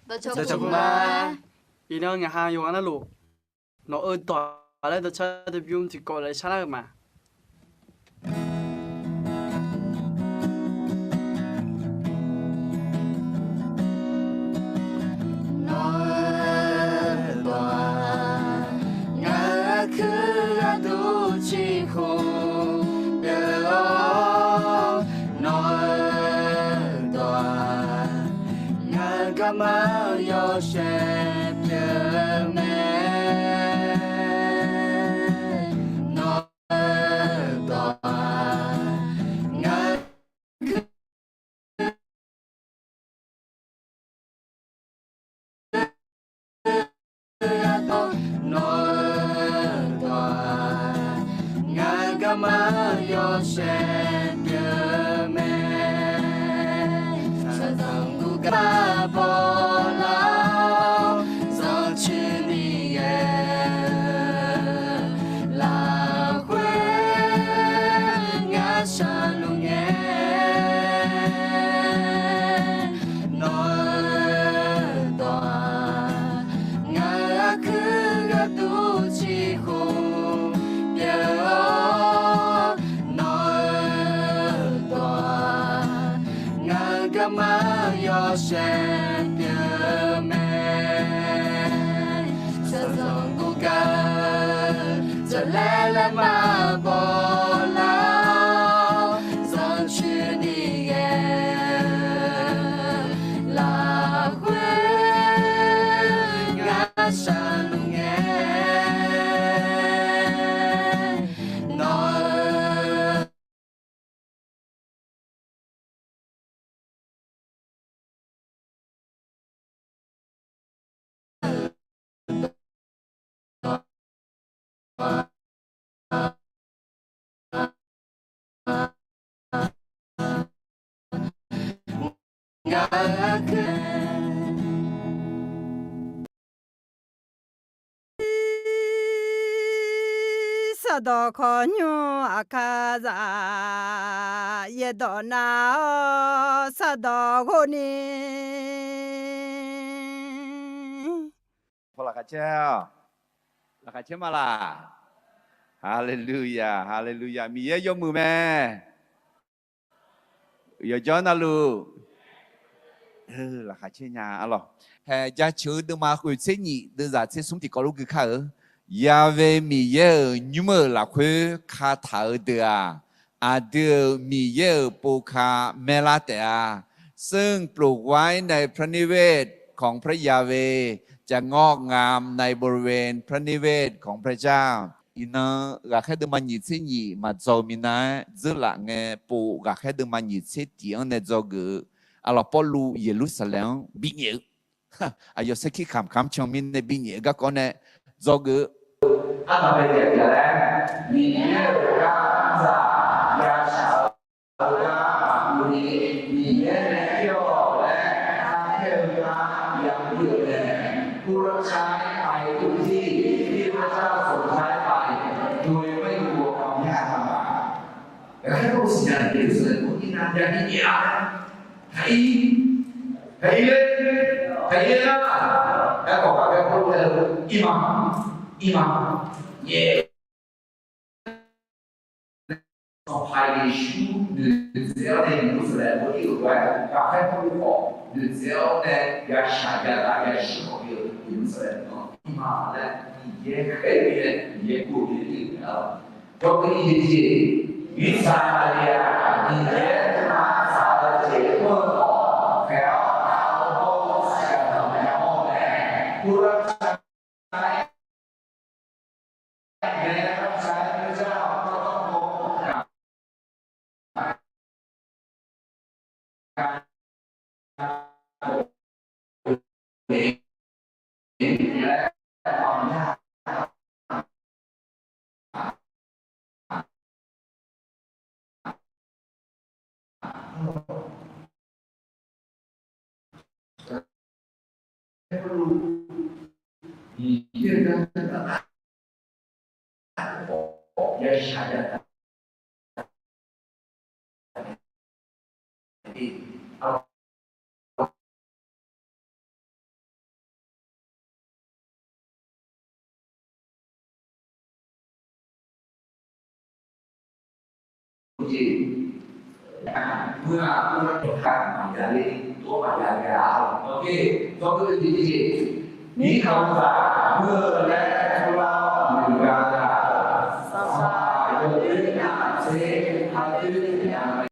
Tao Tao cho cho cùng cùng mà. mà. Ý nó nhà hàng dùng ăn lụ. Nó ơi tỏa lại tao chơi tao dùng thì gọi lại sao mà. Nói tòa ngã khứ tu chi khung đều nói tòa ngã cảm ơn yo sẽ nhớ mẹ nói tòa ngã nói tòa ngã cảm ơn yo sẽ nhớ mẹ sa tăng gu ca bo lao do chữ đi là quê ngã sa lu nghe nói tòa ngã khứ ngã tu chi khung đều nói tòa ngã cảm ơn yo sẽ nhớ mẹ sa dòng gu ca giờ lẽ là mà bỏ lao giờ chưa đi là quê ngã xa lu nghe nói ngã khứ Sado konyo akaza yedona sado goni. พอละกาเจ้าละกาเจ้ามาล่ะฮาเลลูยาฮาเลลูยามีเยอะยกมือแม่อย่าย้อนนะลูกละกาเจ้าญาอ๋อเฮ้ยจะชื่อดูมาคุยเส้นนี้ดูจากเส้นสุนทรกลูกเขายาเวมีเยอะยุ่งละคุยคาถาเดียเดียมีเยอะปูคาเมลาเตอซึ่งปลูกไว้ในพระนิเวศของพระยาเวจะงอกงามในบริเวณพระนิเวศของพระเจ้าอินะกะแค่ดูมันหยิบเส้นหยิบมาโจมินะซึละเงปูกะแค่ดูมันหยิบเส้นเตียงในโจกุalors Paul Jérusalem binye ayo seki kam chomin ne binye ga kone zogu ana be ya la binye ga za ya sha ga ni binye ne yo le ta ke ga ya yu le ผู้รับใช้ไปทุกที่ที่พระเจ้าส่งใช้ไปโดยไม่กลัวความยากลำบากแต่แค่รู้สิ่งนั้นเป็นส่วนที่นำอย่างนี้เนี่ยHãy hãy lên đã có các cái câu là imam yeah en hai Jésus de zéro des nous la body ouais après pour le de zéro des Yashaya la Yeshua Jerusalem imam là il est pour lui donc il dit Israël il est ma sa chế mơ khéo áo bông sẽ thầm nhau nèผู้รับใช้แม้รับใช้พระเจ้าก็ต้องพบกับการและความยากYeshaya gì mưa cả nhà đi tổ mà nhà gà ok có cái gì ní không giả mưa lẽ không lao mình gà sao sai cho đến nhà sẽ hai đến nhà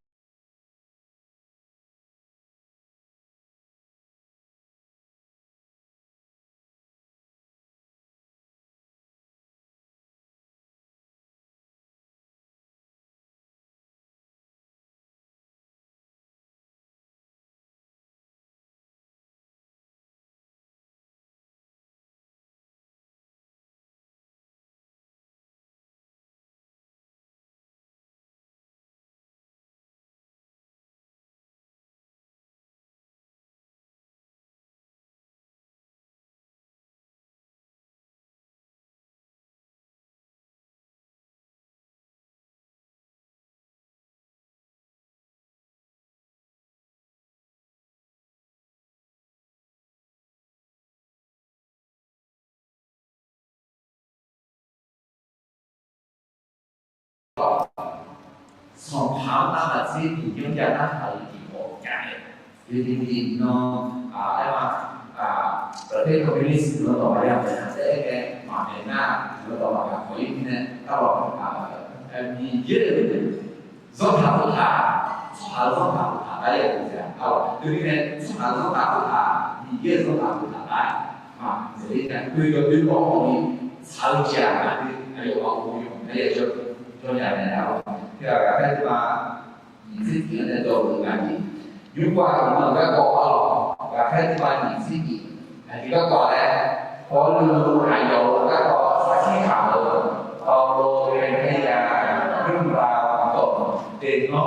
从旁那把自己用在那头地方讲的，就是喏ประเทศคอมมิวนิสต์เราต่อไปแล้วนะแต่แกมาเป็นหน้าเราต่อมาของอีกเนี่ยก็บอกมีเยอะสองทางสองทางสองทางได้ยังไงเอาทีนี้เนี่ยสองทางมีเยอะสองทางได้所以呢对我们吵架啊还有网络用还有就อย่างนี้แล้วที่เราได้มาสิ่งที่เราจะ做งานนี้ยุคว่าเราก็ก่อเราแค่ที่มาสิ่งที่อันนี้ก็ก่อแล้วพอรู้หายโยก็ก่อสักที่ข่าวพอโลเรียนให้ยาเรื่องราวต่อเด็กน้อง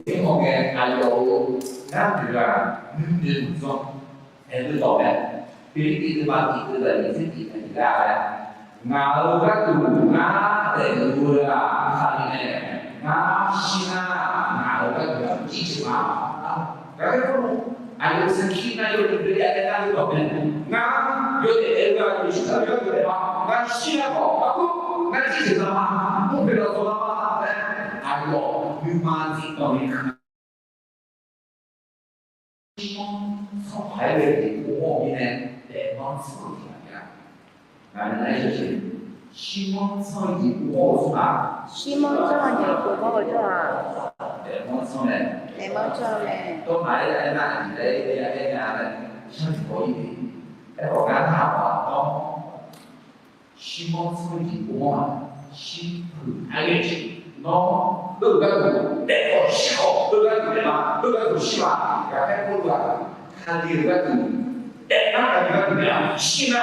ที่มองแกอายุน่าเบื่อยืนส่งเห็นดูต่อแบบปีที่จะมาที่จะได้สิ่งที่ได้งาลูกก็ดูงาแต่ดูละคราวนี้งาชินางาลูกก็ดูจิตมาแล้วก็อายุสักกี่นาทีเดียวได้ดูต่อแบบงาโยเดเอลก็อยู่ที่นั่นโยเดมางาชินาก็งาจิตมามุขเป็นตัวมาอายุวิมานที่ตอนนี้从海外的国民呢，来往此地方，来就是希望从一步步嘛，希望这样的不好做啊，来往从呢，来往做嘞，都买来那里来呢，生活一点，来我感他吧，都希望从一步嘛，幸福海外去，喏。乐观度，哎，我喜好乐观度对吗？乐观度喜欢，要开锅了，看这个乐观度，哎，那个乐观度呀，喜呢，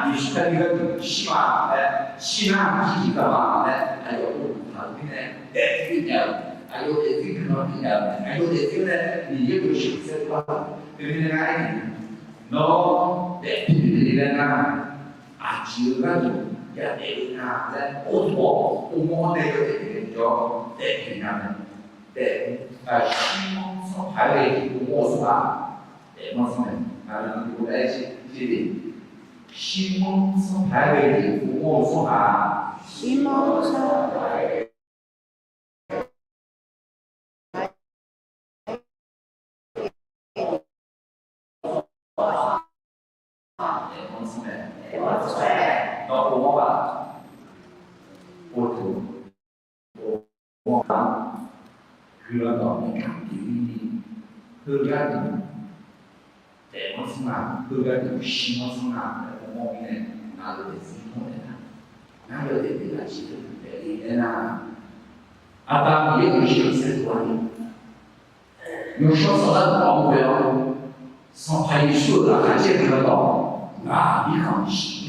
也是看乐观度，喜嘛，哎，喜呢，积极干嘛？哎，还有他这个，哎，这个，还有这个可能的，还有这个呢，你也有选择吧？对不对？哎，喏，哎，对不对呢？啊，乐观度。ya để là ôn bộ ôn này có thể cho để thì làm để xin mong phải về ôn số để mong sau này là chúng ta sẽ gì xin mong phải về ôn số希望说。nó cũng có ô tô ô tôคือเราต้องมีการดีคือการแต่มันสนาคือการชิมสนาแต่ผมมองเนี่ยน่าจะเป็นสิ่งที่น่าจะเป็นสิ่งที่เป็นนะอาตมาเยอะที่สุดตัวนี้有时候在广播上拍一首的还见得到啊你看是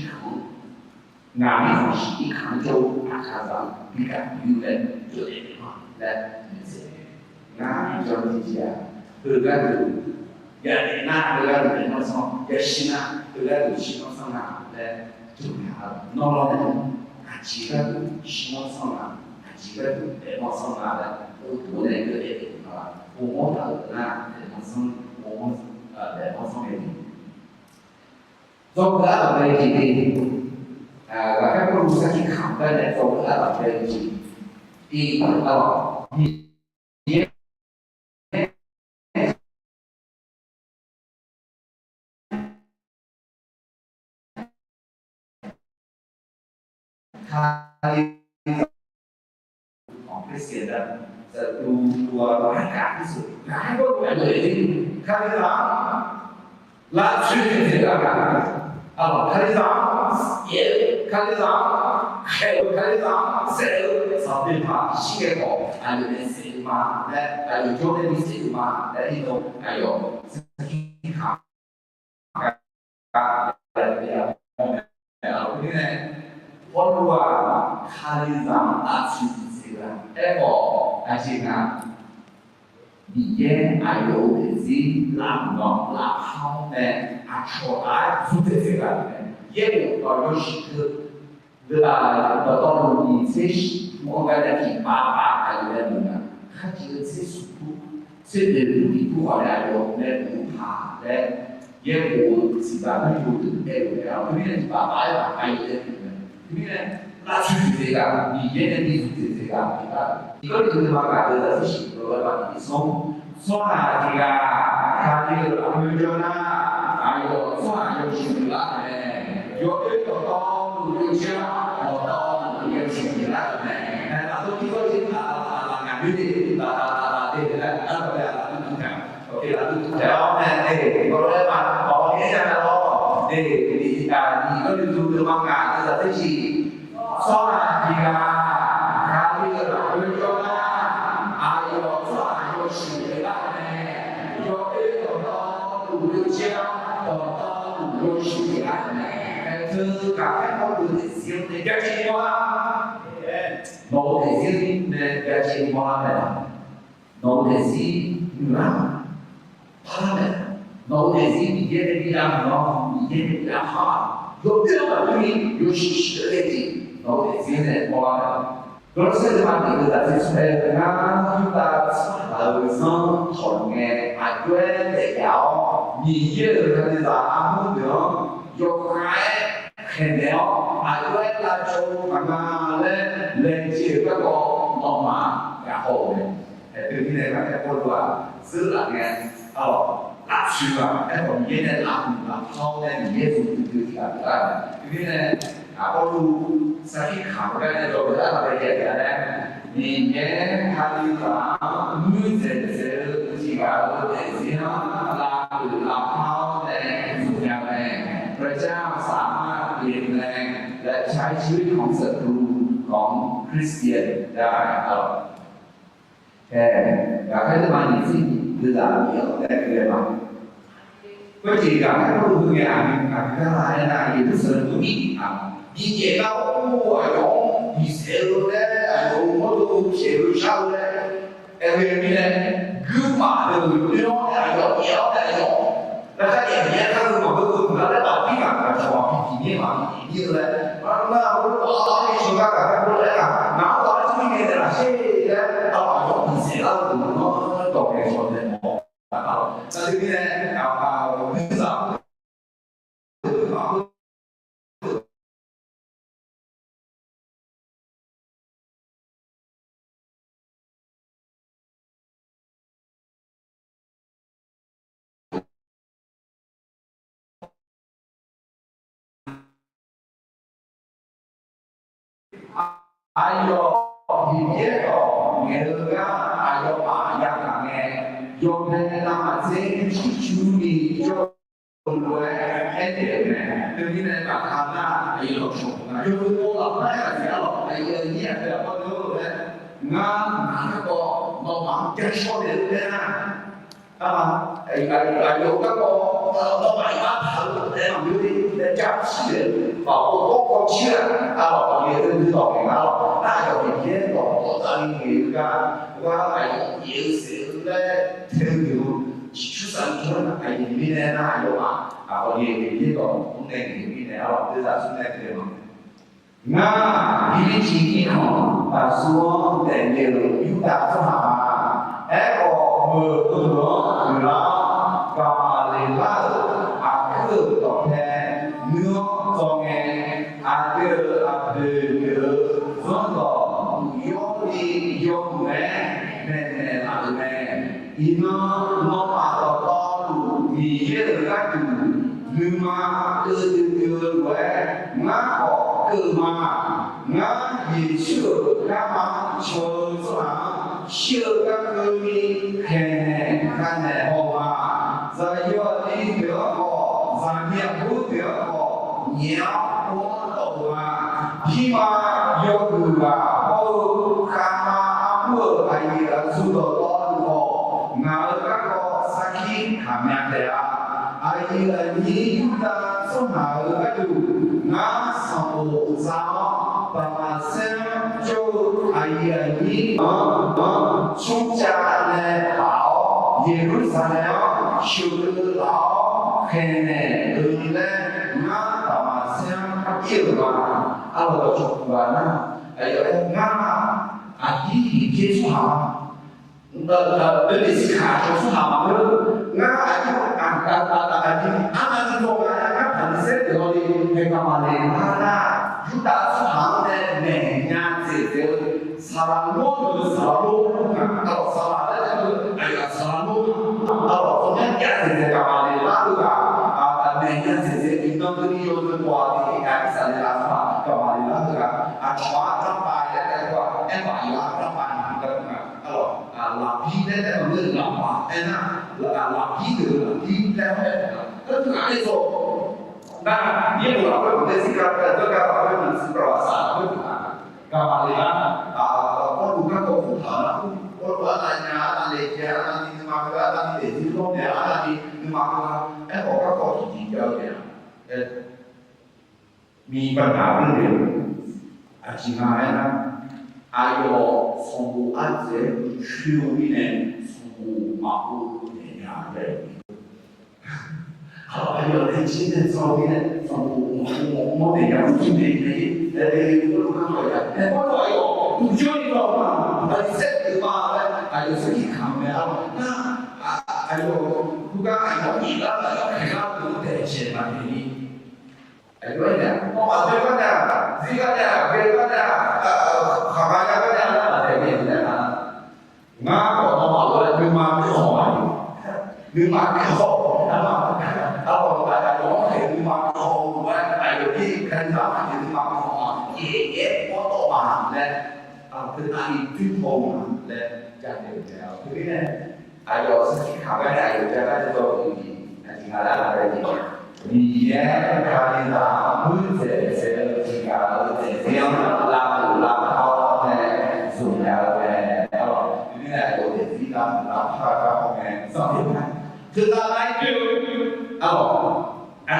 งานที่ของชีวิตขังโจอาคาซังมีการยืนเล่นจุดเด่นมากใน และงานจนที่จะคือการดูอย่าเดินหน้าคือการเดินมาสองอย่าชินะคือการดูชินะสองนะและจุดหานอร์นอาชีพชินะสองนะอาชีพเดินมาสองนะและตัวเองก็เองนะผมว่าเราเนี่ยเดินมาสองผมเดินมาสองเอง做了二百几的，我还不如上去看个呢，做了二百几，第一你他ของคริสเตียนจะดูตัวร้ายกาจที่สุดร้ายก็ร้ายเลยคาริสาและชื่อที่เรียกกันคาริสาเย่คาริสาเฮลคาริสาเซลสอบเป็นผ่าชิเกโกอันนี้เซลมาและอันนี้โจเดนิเซลมาและที่ตรงอันนี้สกิขาอะไรอย่างเอาที่ไหนเพราะว่าคาริสาอาชีพ而且呢，你也还有的是南港南方的，出来做这些个，也有到有时候，到了你这是我感觉挺爸还有那个，他这个这速度，这个不好来用，那不怕的，也不是吧？那有的那个呀，这边爸爸呀还有那个，这边。那出去这个，你现在你出去这个，一个就是嘛，干的是习惯嘛，你送啊这个，他这个安全呐，还有送啊有习惯的，有一个道路有枪，道路有习惯的，那都一个是俺女的，对的，不对啊，都讲，OK 啦，都讲，我来嘛，我接下来咯，你个就是嘛干的这些。sola jika kali berjona ayo sola yo shirane yo to yo chiang to yo shirane từ cả các con đường riêng để giá trị hoa nó để riêng để giá trị hoa này nó để riêng là hoa này nó để riêng để đi làm nó để đi làm hoa yo biết là cái yo shirane nó để riêng để hoa này Kalau saya mati kita sesuai dengan kita harus thổi nghe ai quên để kéo nhìn như là bây giờ ăn được vô cái khen đéo ai quên là châu mà lên chiều các cô mong mà cả hồ này từ khi này các cô là giữ lại nghe làm chuyện mà em còn nhớ nên làm sau nên nhớ từ thì làm được từ khi này cô lu sau khi khảo cái này rồi đã là cái gì đấy nhìn nhớ hai là nuôi dạy chỉ cả để gì nó là từ làm thao để dùng nhà này rồi cha sám liền này để trái chữของศัตรูของคริสเตียนได้อยากให้ทุกคนนี่สิคือหลังเดียวแต่เรียนมาก็จริงกับให้รู้งานก็หลายนะยิ่งสุดก็มี你也到我用，你写了嘞，用我都写不上嘞，为什么呢？干嘛的用来用，要来用，那他也别他是我都拿来当地方来说，地方地嘞，那我老你说那个还不来啊？拿到这边的那些的，到用你写了，我都给说的么？那这边呢，我们上。Ayo hidupnya mereka ayo ayah kami yang nama saya curi jual enternya dengan karena ayo semua jual apa ya ayo ni ada apa tu ngan mana ko mau makan sesuatu ni 有那个老买家头，有的加钱，包括多过钱，也都知道的那就明天我当你个，我有时咧听到出生村係呢咧那有嘛，我哋呢個本地呢咧都係算係點啊？那呢啲地方，說人哋有大做下，個มือ啦，咁嚟啦，คือตอบแทนเนื้อตรงเองเดือส่วนต่อยกดียกแม่อะไรแม่อีน้องมาต่อมีเยอะกันอยู่มาแหวงั้นก็มางั้นยิ่งเชื่อกันมาเชื่อเชื่อกันมีแค่กันแน่พอมาจะยอดดีเดียวก็咱们不得不鸟我懂啊，起码有个我看嘛，我还有做到多多，我个啥去看面的啊，还有你的做好个度，我上午早把生就还有你出家来好，也不啥了，修得老。khen này từ lên ngã tao mà xem yêu mà alo chụp và nó ở ngã chỉ chế số hào đến để xin hạ số hào mà nữa ngã chỉ anh không ngã thành xét rồi đi hay mà lên 하나 chúng ta số hào này nè nhang gì 사람로 사람을 아이가 사람로 그냥 깨끗하게 가만히 놔두가 내년 세세 인간들이 요즘 과학이 약산을 나서 가만히 놔두가 좋아하는 바에 em bảo làm gì đấy là người làm mà em là làm gì được làm gì đấy tất cả cái số nah dia melakukan deskripsi juga dengan perasaan kembalian kalau bukan komputer kalau anaknya anaknya anak ini maka anak ini itu dia anak ini maka orang kau tidak diaมีปัญหาเรื่องเดียวอาชีพอะไรนะayo sungguh aja syukurnya sungguh mampu dengan dia kalau ayo cinta soalnya sungguh mau dia cinta ini dari dulu kan ya kalau ayo tujuan itu apa dari set itu apa ayo sedikit kamera nah ayo bukan ayo kita ayo kita tuh terjadi ini ayo ya mau apa kan ya jika ya kabarnya kan ya ada ini ya nggak kalau mau ada lima kau kalau ada orang lima kau ayo di kerja lima kau foto mana tetapi itu mau jadi jadi ayo sedikit kabarnya ayo jangan jauh ini nanti ada ini dia kalian mungkin jika yang lalu kau sudah ini ada di dalam apa sampai tetapi itu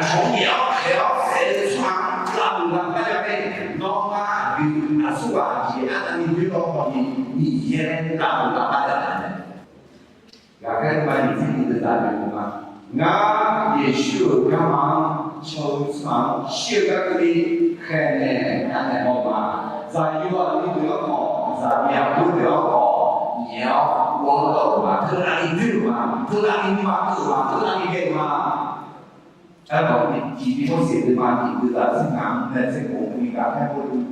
从鸟条飞船浪大家被老马比苏瓦吉按你对老你也让大家要看把你自己的答案吗？我也许干嘛求上写个里看呢好吗？在有啊你都要考，在两步都要考，你要往到嘛，特哪里对嘛，特哪里嘛对嘛，特哪里对嘛。kalau di posisi mati itu tak senang dan sekomunikasi pun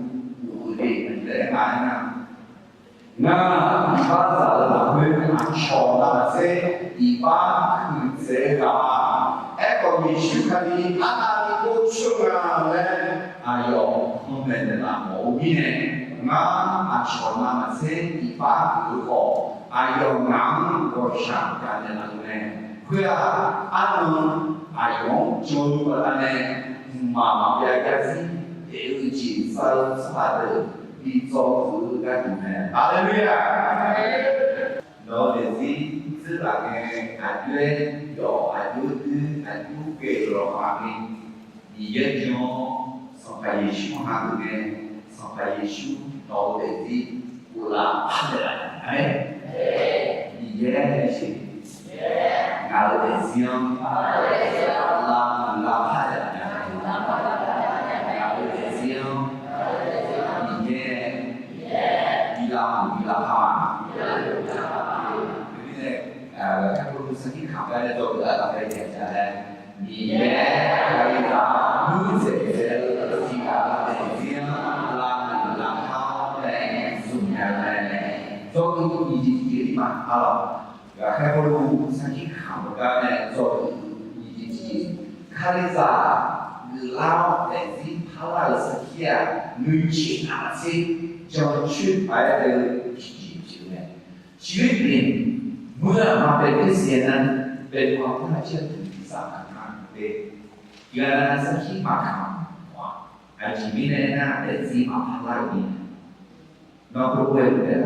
boleh tidak mana. Nah, bahasa dalam mengenai se iba kerja. Kalau misalkan anak itu cuma ayo mengenal mobilnya, nah cuma se iba itu ayo ngang bersama dengan พื่อ아용 조건에 마마비아까지 대의지 사르사르 이조그가 있네 할렐루야 너네지 tức là nghe anh duyên nhỏ anh duyên tư anh duyên kể rồi mà đi nhớ cho sau khi Giêsu hàng nghe sau khi Giêsu nói về gì của là phát triển amen đi nhớ cái gì ngài để riêng là phát triển ngài để riêng đi nhớ đi làm hàng các cô sẽ kỹ khảo cái tôi đã làm cái gì trả lời nhẹ hay là núi dễ thì cả để riêng làm thao để dùng cái này do cái gì đi mà các cô sẽ kỹ khảo cái này rồi gì khai ra lao để gì thao là sự kia người chỉ là gì cho chuyên phải được chỉ này chỉ biếtเมื่อมาเป็นคริสเตียนนั้นเป็นความน่าเชื่อถือที่สำคัญเลยเวลาสักทีมาคำว่าไอ้ชีวิตเนี่ยนะแต่ซีมาพลายนี่นอกจากเรื่องนั้น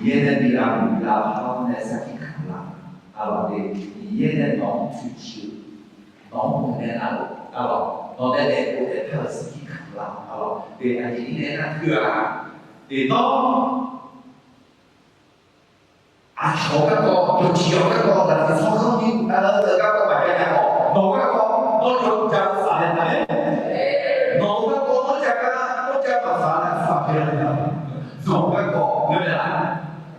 เย็นดีเราเขาเนี่ยสักทีคำละอะไรเย็นน้องชุดชิวน้องเนี่ยอะไรน้องเนี่ยโอเคถ้าสักทีคำละอะไรแต่ไอ้ชีวิตเนี่ยนะคืออะไรแต่ต้องchỗ các con, được chiều các con là phải so sánh như đã lớn từ các con phải cái nào nấu các con nó được chặt phải đấy nấu các con nó chặt mà phải phải nấu các con như là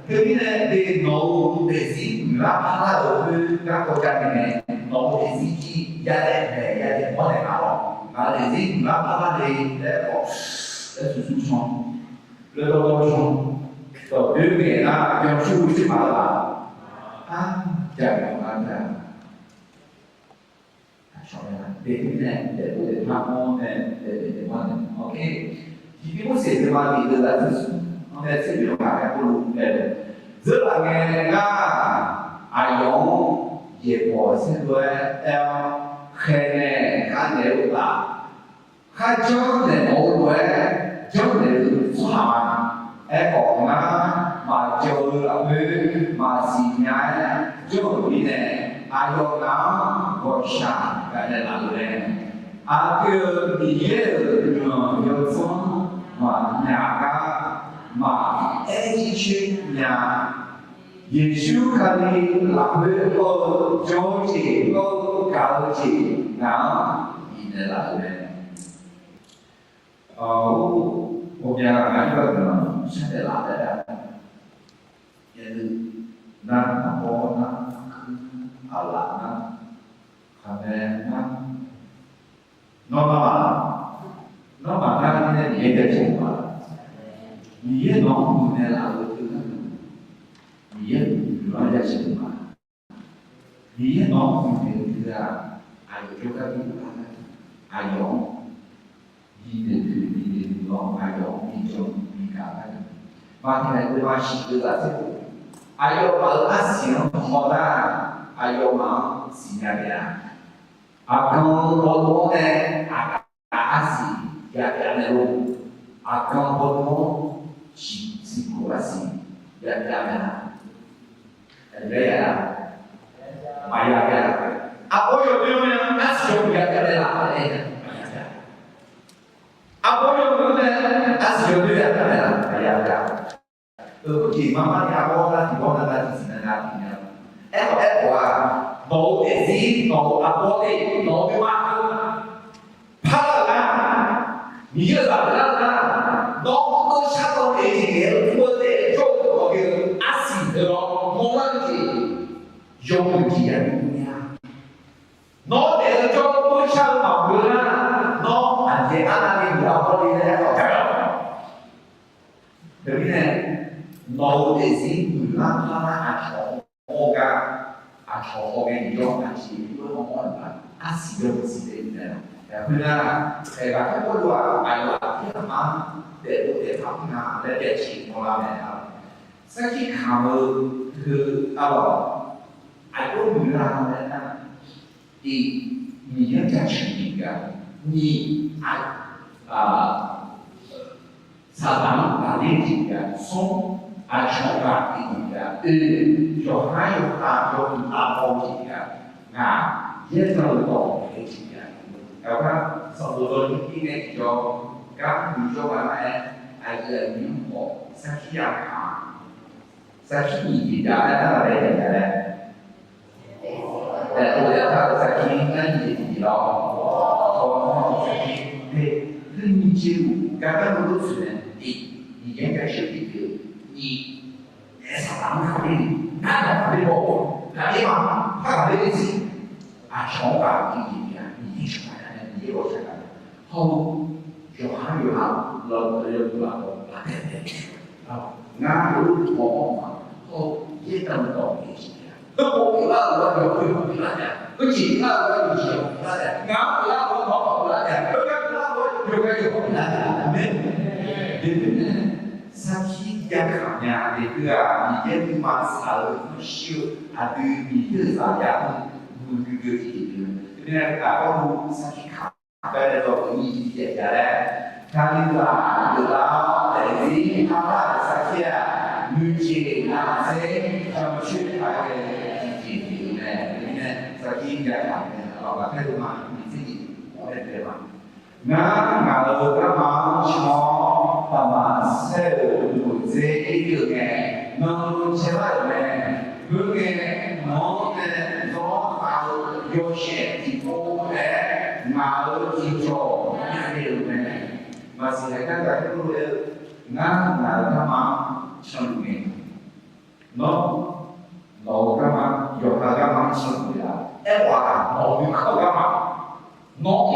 cái này để nấu để gì là phá ở các con cái này nấu để gì chi gia đình có thể nào mà để gì là phá để có để sử dụng xong rồi đâu xong rồi đứa mẹ nó cho chui chứ mà là chẳng có ăn ra cho nên là để cái này để tham môn này để quan ok thì cái bức xịt mà thì là thứ nó sẽ bị cả cái bộ để rất là nghe nga ai giống dễ bỏ sẽ đuôi theo khe này khá nếu là khá cho để mẫu đuôi cho để xóa còn mà chơi là mà xì nhái chơi cái này ai cho nó gọi sản cái này là cái này cái gì nhiều xong mà nhà cả mà ai chỉ nhà Giêsu khai là với cô cho chị cô cao chị nào gì này là cái này một nhà anh vẫn sẽ để lại đấy ạ. Jadi nan apa nan ala nan kame nan nó mà nan này để để chụp mà nghĩa nó này là cái thứ nghĩa nó là chụp mà nghĩa nó thì là ai cho các bạn ai giống đi đến nó ai giống đi trong đi cả cái và thì này tôi chỉ là thế ai yêu mà Asia họ ra ai yêu mà Singapore akan bodoh này Asia ya này luôn akan bodoh si Asia ya này đây là mày là cái apa yang dia yang Asia ya cái là đây apa yang dia Asia dia cái là cái chỉ mama nhà con là thì con là chỉ là thì nhau em quả nấu để gì nấu bó đi nấu cái mắt phá là nghĩa là nó có chắc có thể gì để mua để cho cái axit đó mua cái gì dùng cái gì nha nó để cho tôi sao mà vừa nó anh chị ăn đi đâu có đi đấy không được cái này nấu để gì người làm nó ăn chó cái gì đó ăn chỉ với họ nói là ăn gì đâu gì đấy nên là cái cái con đùa ai là cái mà để làm nào để chỉ nó làm này nào sau khi khámคือai có người làm này là thì mìnhจะchỉ cái你ai 撒旦把那几个松啊，上班一点，小孩有大有大好几点，啊，也能到几点，要不然上不到一年就刚你就完了，哎个明火三十亚卡，30年的那来点嘞。我要他在听安逸的了，我在听对很节目，刚刚都是你应该是一个你上当的，那的不，那地方他的意思啊，想法一点，你是啥人？你我是啥人？好，小孩有哈，老有那啊，那有我嘛，好也等到一些。我给他我就会给他的，我给他我就给他的，俺给他我好给他的，我给他我就该有给他的，没三体也看呀，那个啊，你也嘛啥了，不修啊，对米的啥呀，不这个这边啊，我三体看，在那个一点下来，看那个啊，有的在这他三体啊，女性男性怎么去拍的？在今天上面，老板态度嘛，你自己我也对吧？俺都干嘛想把嘛收入这一个呢，能起来呢？不给能的做好有些地方的，俺都去做也有呢。嘛是那个在路的，俺干嘛成名？喏。老干嘛？有他干嘛吃苦呀？哎哇，老你靠干嘛？老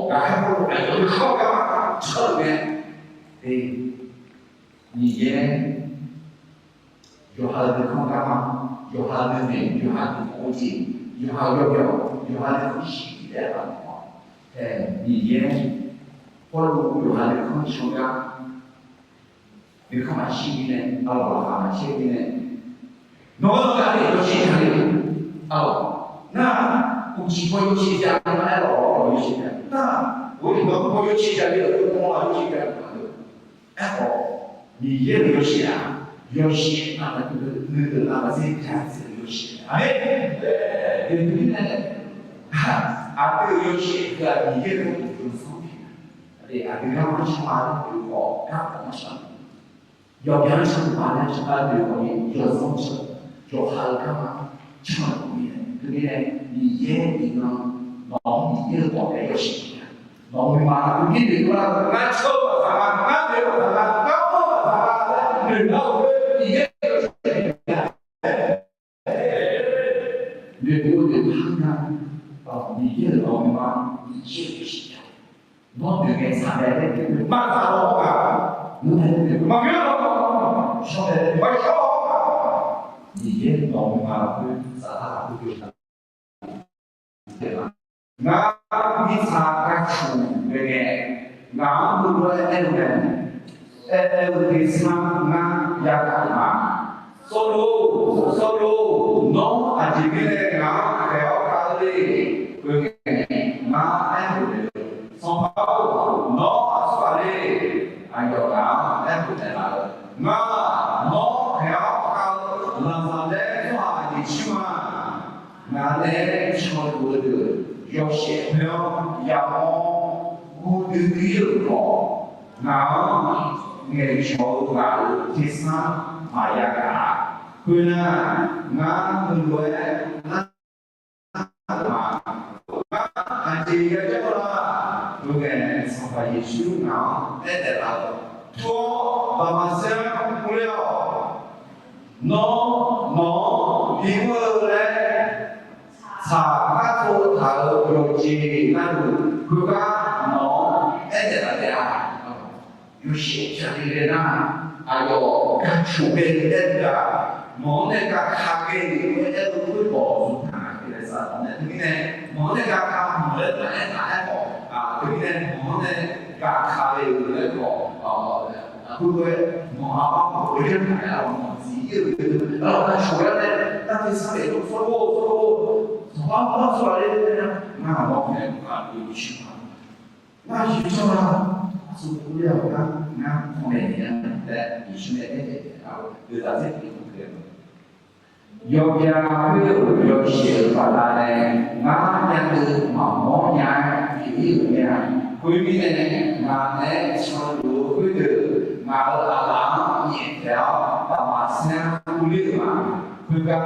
还不如哎你靠干嘛？吃里面，你也有他的靠干嘛？有他的美，有他的国际，有他的有他的喜的文化。你也不如有他的靠什么呀？你看嘛，西边呢，老嘛西边呢？侬哪里有现象的？哦，那我几个有现象，那老有现象。那我领导我有现象的，我老有现象的。哎好，你也有现啊？有现啊？那个这看是有现。哎，对呢，啊，这个有现个，你也有商品。对啊，你看我什么都有，干什么什么？要变成把那什么对我有方式。就还干嘛？唱里面，对不对？你也你能，老你也搞这个事情，老你妈，你这个俺抽了啥？俺这个啥？俺摸了啥？你老你也有事情，你不得看看啊？你也老你妈，你也有事情，老你给啥来的？妈啥老啊？你看你妈别老，晓得？我晓。你也老嘛会啥都有的，对吧？俺你查个出的个，俺不说哎人，对啥俺也干嘛？收入，侬啊这个俺还要干的，会给俺哎不的，上报侬啊说的，俺要干哎不的了，俺侬还要。俺来唱歌的要写了要我的第二俺爱唱俺第三马雅嘎，可能俺很多俺这个叫了，我跟上海艺术俺来了，做爸爸生不了，因为来。查做头有钱那路，国家农哎在哪里啊？有现象的人呐，还有干出别人的，农那个卡给你，我这都会保住他，对不对？那对不对？农那个卡没得哪好啊，对不对？农那个卡的有那个会不会农行不会认买啊？农自己有，然后他出来呢，那这上面都说过。我说的那我们有去嘛？那去做了，做不了的，那后面的在你是那 đưa ra rất nhiều quyền do gia quyết do sự và là này ngã nhân từ mà mó nhà chỉ nhà quý vị này mà này cho đủ quý tử mà ở lắm nhẹ theo và mà xem quý vị mà quý ca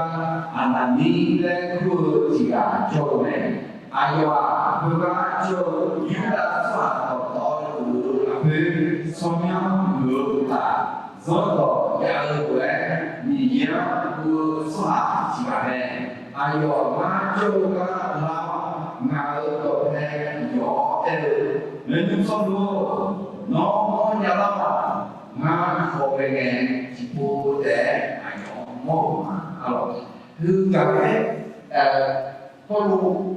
anh ta đi lên khu chỉ là cho này ai qua quý ca cho chúng ta phát động tội của quý xong nhau ngược lại do đó nhà ở của em nhìn nhớ của xóa chỉ là này ai qua cho các lao ngài ở đây nhỏ đều nên chúng son đua nó nhà lắm mà không về nghe chỉ phụ để anh nhỏ mốt mà alors thứ cả cái có lúc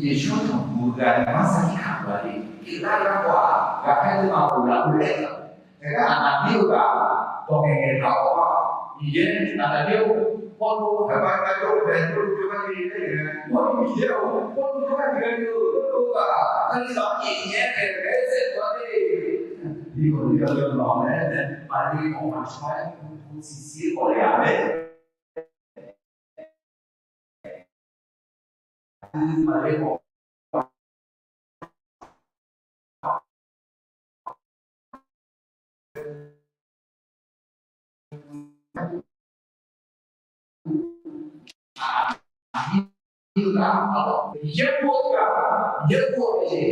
Yesus không buồn ra masa khác là đi kita ra quả cả hai đứa mà cùng là cùng lên cái anak dia cả còn nghe tahu apa dia anak dia con lu phải bay bay đâu về đâu cho bay đi đấy con dia con lu phải về đâu cả anh nói gì nhé cái sẽ có đi đi còn đi đâu đó đấy mà đi không phải nói không xí có lẽ đấy mà đi một như là giấc mơ gì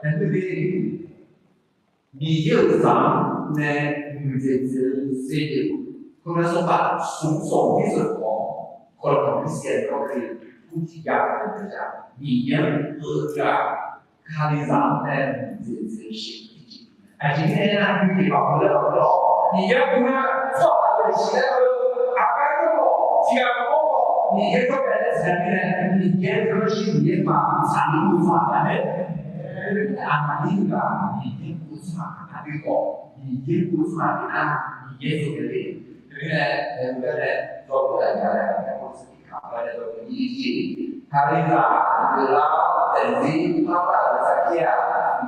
nên quý vị vì yêu rằng nên người dân xây dựng không là số bạn xuống sổ cái sự có còn có cái sự có cái cũng chỉ gặp cái gì vì nhớ ở cả khai giảng nên dân xây dựng à chính thế là quý vị bảo là đó vì nhớ cũng là phát cái gì đó à cái đó chỉ là你这个人才呢，你严格是你把产品不发的，啊，你个你不发他的好，你不发的啊，你也有的，对不对？有的人做不来的，我自己看来的都意见，他那个等级他的这些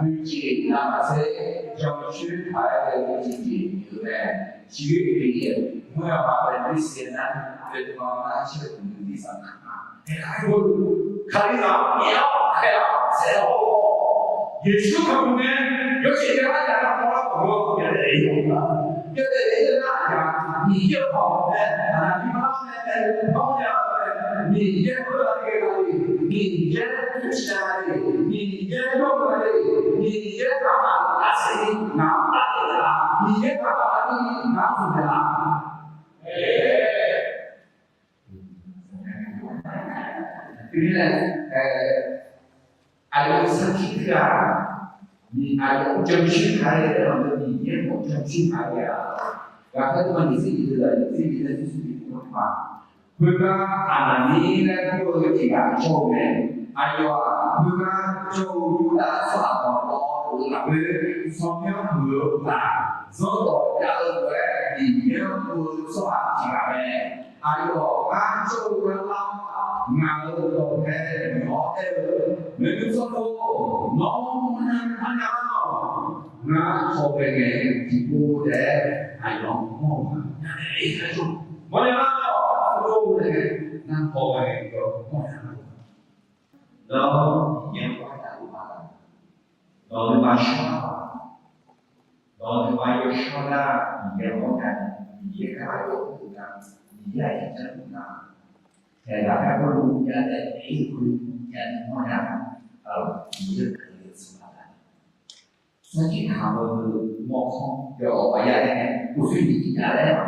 预计那么些郊区还有经济，对不对？体育里面我要把这些呢，对方那些地方啊，哎，我看你长你要还要谁好过？也是可能有些地方讲的话，我也得有的，也得那样，你就好的，啊，你方呢，方向你也不能给他的，你也不是他的，你也用他的，你也干嘛拿谁拿他的啦？你也干嘛你拿出来啦？Kemudian ada sakit ni ada jumshin kaya dalam dunia mau jumshin kaya. Kalau teman di sini ada di sini ada di sini apa? Bukan anak ni nak buat tiga comen. Ayo bukan coba suatu lalu semua berubah. Zodo jauh di dia buat suatu tiga ayo kan coba ngào đồ thế nhỏ thế người đứng số lô nó ăn nào ngà không về nghề chỉ mua để ai lòng mong để cái chung mọi người nào lô này nam hồ về rồi mọi người đó những cái đại của bạn đó là bài đó là bài yêu sao là những cái những cái của chúng ta những cái chân của ta thì là các con luôn cho để ý luôn cho nên nó nằm ở những cái sự là nó chỉ thảo một không rồi bây giờ này tôi suy nghĩ cả đấy mà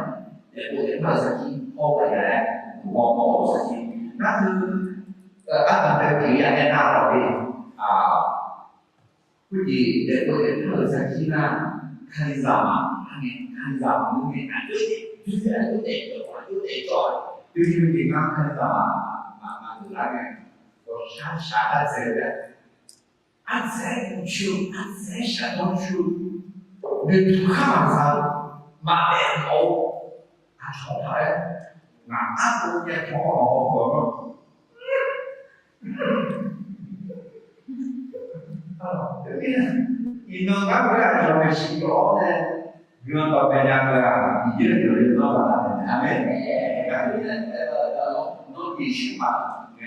để tôi đến bao giờ chỉ ô bây giờ này một giờ chỉ nóคือcác bạn phải nghĩ là thế nào rồi thì quý vị để tôi đến bao giờ chỉ là khai giảm những cái ảnh tôi để rồi tuy nhiên thì ngang thân mà từ lá này có sát ăn dễ đấy ăn dễ không chịu ăn dễ sẽ không chịu nên tôi khác làm sao mà để khổ ăn không phải mà ăn cũng như khổ họ tự nhiên nhìn nó ngắm cái là rồi chỉ có này 그런 거 그냥 이제는 그런 거 받았네. 아멘. 너 예수만 네.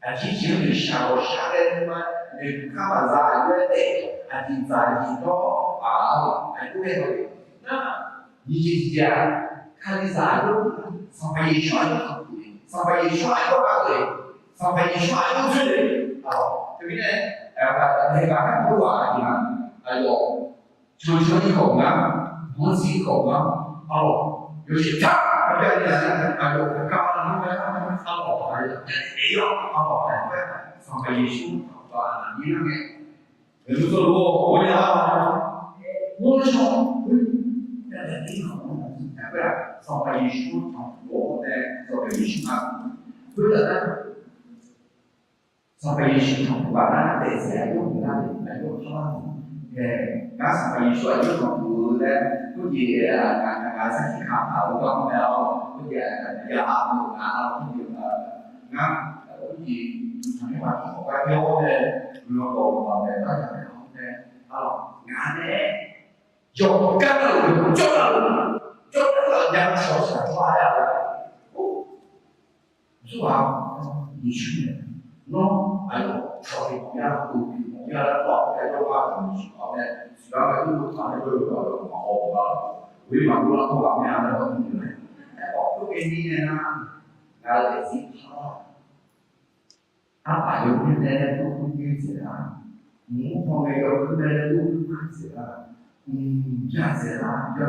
아 지금 샤워 샤레만 네 카마자 이제 아디자리도 아이고에 나 이제 카리자도 sampai Yesus ada sampai Yesus ada apa sampai Yesus ada sudah tapi ni mereka kan keluar dengan ayo cuci口呢摸洗口呢有些他那边呢ayo干嘛呢还是没有sampai Yesus你那个有时候我讲我说你好sampai Yesus sampai Yesus betul sampai Yesus karena saya itu nó sampai Yesus itu betul itu dia karena saya tahu kalau mau dia apa nó gì thằng bạn có cái vô đây nó còn vào đây nó là không đây ngã đấy chốt cái rồi chốt là nhân số sản xuất ra số nào Yesus nó ai có cho cái nhà tù nhà là bỏ cái đâu mà không có này đó là cái lúc mà nó được mà hồn đó vì mà nó không vào nhà nó không như này bỏ cái gì này là để gì thôi apa yang kita lakukan ini sekarang, mungkin kalau kita lakukan sekarang, sekarang,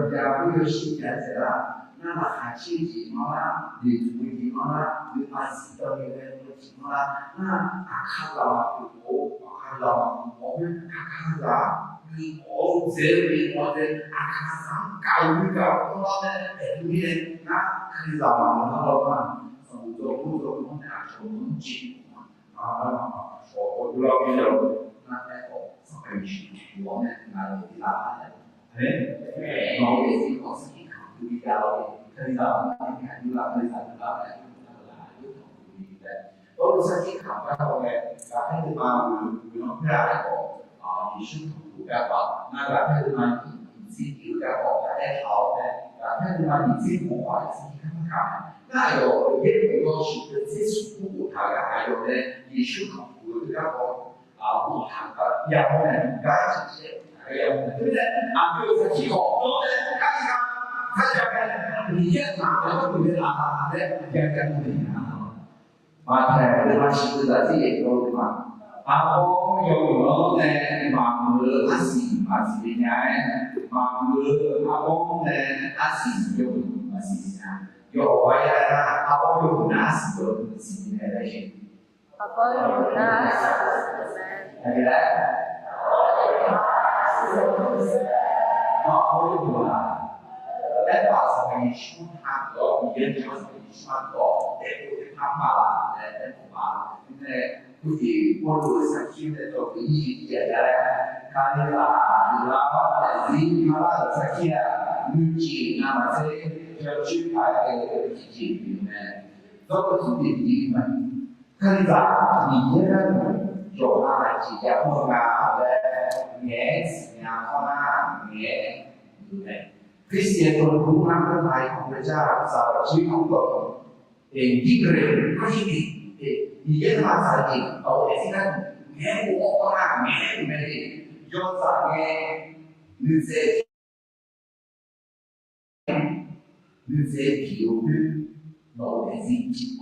jauh sekarang, nama hasil di mana, dijual di mana, dimasih di mana, akal lama itu, zero akal sangka juga, itu kerja mana untuk我不知道别人那在我上班时，我们那里打的，我也是我自己考虑一下咯，可以到你看你啦，可以到你啦，我自己考虑我嘅，但係嘛會諗咩一個醫生同顧嘅話，那但係嘛唔知點嘅話係好嘅，但係嘛唔知冇話自己咁搞。那有也有是接触不他的，还有呢，也是考虑这个不谈的，然后呢，该这些，对不对？比如说几个，看一看，他讲的，你先拿了都没拿的，讲不对啊。他是在这里头的嘛，我有呢，嘛我他是嘛是呢，嘛我呢他是有嘛是啥。有我呀，我有那是有是呢那些。我有那是呢。来。我有啊，但把什么书看到，研究什么书看到，对他妈啦，妈，因为估计我如果上去的时候，一接下来，看那个自他妈上去啊，女性那么些。要去拍个基金呢，这个是第一门。看咋，你这个有哪几家公司啊？年年好哪年？这些都公安的来国家找最好的，一个人可以你这嘛啥的，现在年我哪年的，有啥呢？你这。dizer que eu não existe.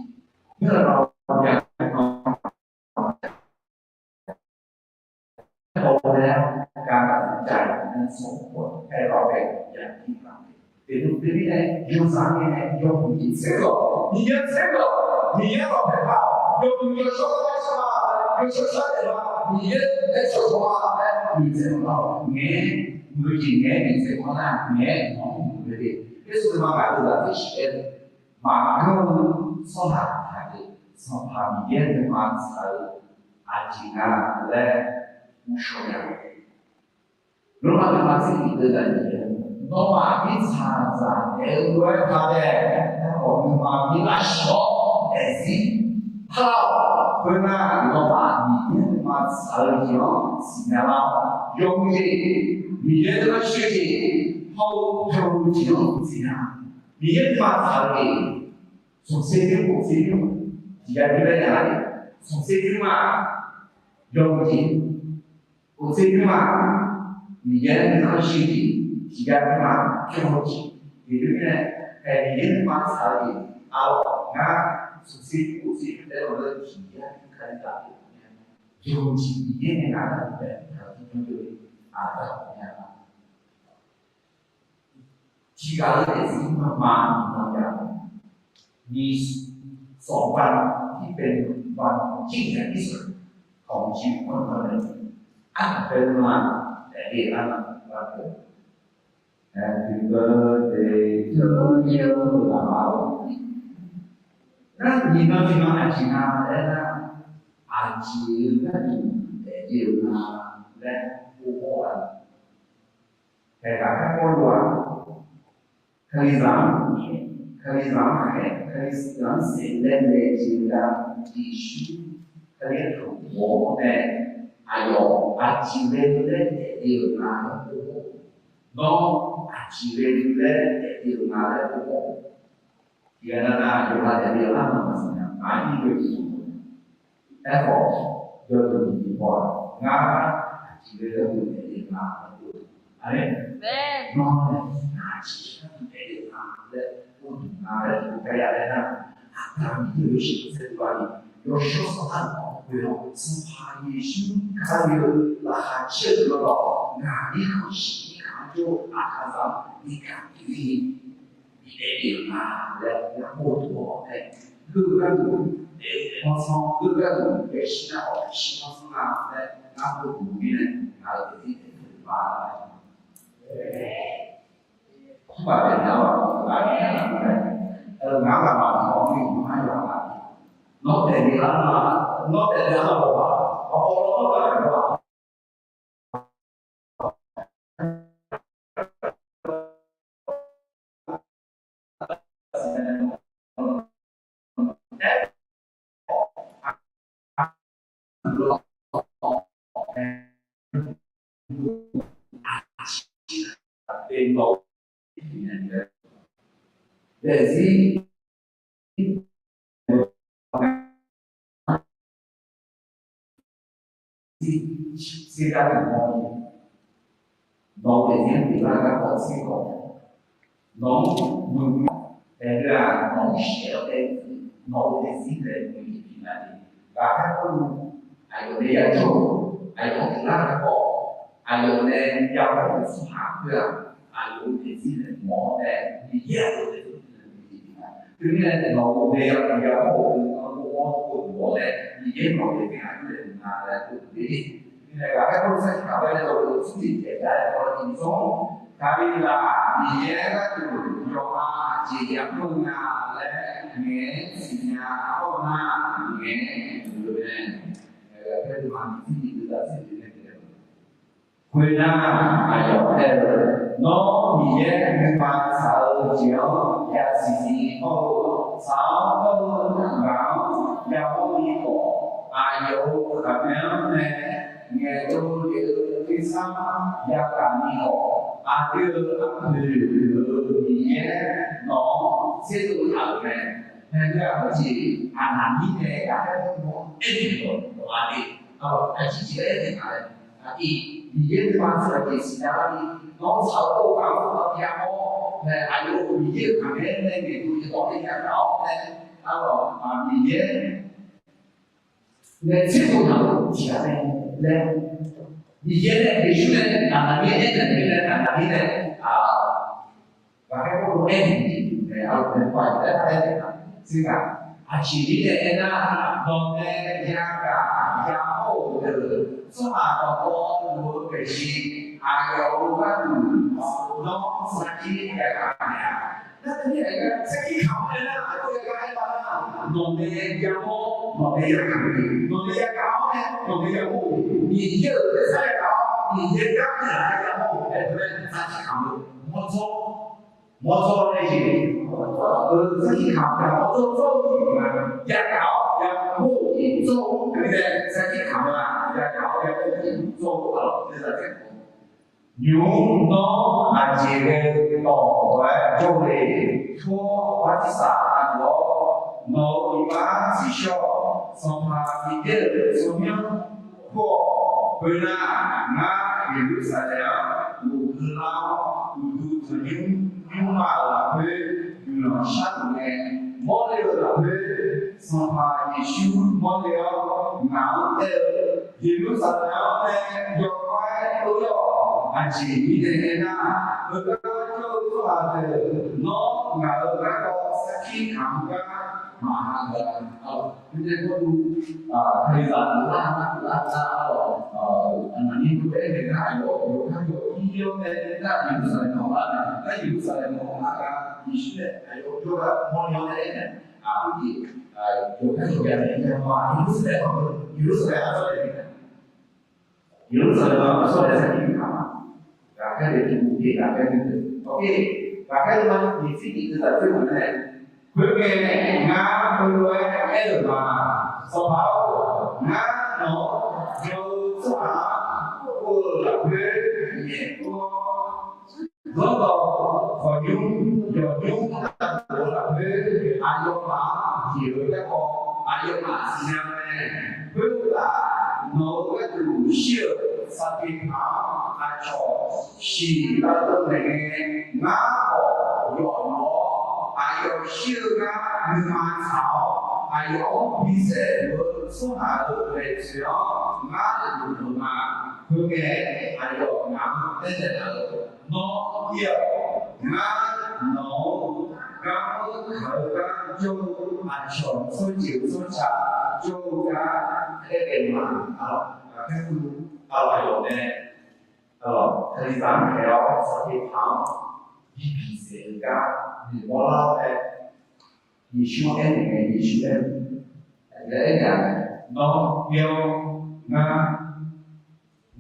Olha, cara, já não sou é alguém já que vai. Ele não é de usar né, de um insecto, ninguém vai pegar. Eu sou eu sou só ninguém é só né, dizer não, ninguém, ninguém dizer não, ninguém não dizer. 这是嘛买的那些，嘛跟上海谈的，上海面的嘛是安静啊，来无所谓。如果他自己的人，我嘛比常常的管他的，我们嘛比那小，但是好，回来我嘛里面的嘛是样，是那啦。用的你的这个学习好投机用这样，你的嘛他的从谁的不谁的，第二个哪里从谁的嘛用的，不谁的嘛你的这个学习，第二个嘛用的，第二个你的嘛他的，那从谁不谁的那个体验看到。用起一点拿的，他就提高的是慢慢的，你上班一边玩经验的事，空气混合的，按分嘛，按的。Happy birthday to you， 好。那你们平常还听啊？อาชีพและเยียวยาและผู้ป่วยแต่การให้คนว่าคดีสามคดีสามแห่งคดีสามสิ่งเล่นเล่นสิ่งใดที่ชื่อคดีถูกหัวแต่อายุอาชีพเล่นเล่นเยียวยาและผู้ป่วยน้องอาชีพเล่นเล่นเยียวยาและผู้ป่วยที่นั่นนะอยู่มาแต่เดียวละมันสิ่งนั้นหมายถึงด้วย effort 就是你话，俺几个人都得领啊，哎，对，那几个人得领啊，的，我那不该来呢，他们有些在哪里，有时候很好，对哦，是怕也许看有那些个了，哪里可惜，一看就看上，你看你得领啊，来我多哎，个个都。我操，这个也是啊，西方是啊，然后古边呢，还有这些吧，不管怎样吧，俺干嘛？我们不看啥，老在地上嘛，老在地上好吧，我干什么？เป็นโลกแต่ที่ที่การมองน้องเป็นยังที่ว่าการบอกสิ่งของน้องมึงแต่เรื่องน้องเชื่อเป็นน้องเป็นสิ่งเดียวที่นั่นการให้คนอายุเรียนจบอายุที่รักก็อายุเนี่ยยังไม่ถึงสุภาพเพื่ออายุที่สิ่งหมอเนี่ยมีเยอะเลยคือเนี่ยเราเรียนยังโอ้เราหมอเนี่ยมีเยอะกว่าที่อายุเนี่ยมาแล้วคือดีนี่แหละให้คนใช้ข่าวไปแล้วเราสุดที่จะได้เราที่สองคาบิลามีเยอะก็คือยอมาจียาพุงาและเงี้ยสิญญาเอาหน้าเงี้ยดูเนี่ยแค่ดูมันที่ดีดูได้สิ่งนี้回答还有น้องมีเยอะมีความสาวเจียวอยากสิ่งนี้โอ้สาวก็เราอยากมีก่ออายุกับแม่เนี่ยเงี้ยตัวเดียวที่สามอยากการมีก่ออายุมีเยอะน้องเสียตัวเราเนี่ยแค่เรื่องที่อาหารนี่เนี่ยอยากให้น้องเอ็นดูตัวอะไรเอาไอ้ที่เชื่อเนี่ยอะไรที่你也发出来的是哪里？老草都搞到偏好，还有你也看见那个东西到底偏高呢？你也那这种上起来呢？你也呢？必须呢？你也呢？把那个你快点是吧？其实呢，农呢养好的，做好多个是，还有个农自己的干呀。那你那个自己考的那都要干嘛？农的养好，农的养干的，农的养高呢，农的养好，你就再高，你就干的还养好，对不对？自己考的，我做那些，自己考的，我做嘛，也搞也不做，对不对？自己考嘛，也搞也不做，做不到， bây giờ cái nhúng nó là chỉ về tổ về châu lệ thua quá thị xã ăn đó nó bị bán chỉ cho xong mà bị chết xong nhau thua bây giờ ngã bị đứt sợi léo đủ thứ lao đủ thứ nhưng mà là thuê như là sát nghề mỗi điều là thuê xong mà Giêsu mỗi điều ngáo tê Giêsu sợi léo này do quay tối anh chị đi đến na người ta cho là nó ngờ cái con sẽ khi khám cái mà hàng gần nên có thời gian là anh nhìn cái này là có các cái video này là những cái nó là những cái nó là những cái này có cho mọi người này cái gì có các cái này mà những cái nó sẽ khi khám và cái điều kiện gì là cái điều ok và cái thứ hai thì chỉ chỉ là cái vấn đề với cái ngã với cái được mà sau đó ngã nó nhiều số vừa là với nhẹ của nó vào và nhung của là với ai đó mà chỉ với các con ai đó mà sinh ra này với là nó cái đủ siêu sa kinh áo ai cho chỉ là tâm này ngã bỏ dọn nó ai có siêu ngã như mai thảo ai có bí sẽ với số hạ được về đó ngã được đủ mà cứ nghe ai có ngã đến là nó nhiều ngã nó cảm khởi các châu ai chọn số chịu số chặt châu các cái mà cái lại rồi nè thời gian kéo sau khi thắng đi bị xảy ra thì bỏ lao này đi xuống em này đi xuống em để là nó yêu nga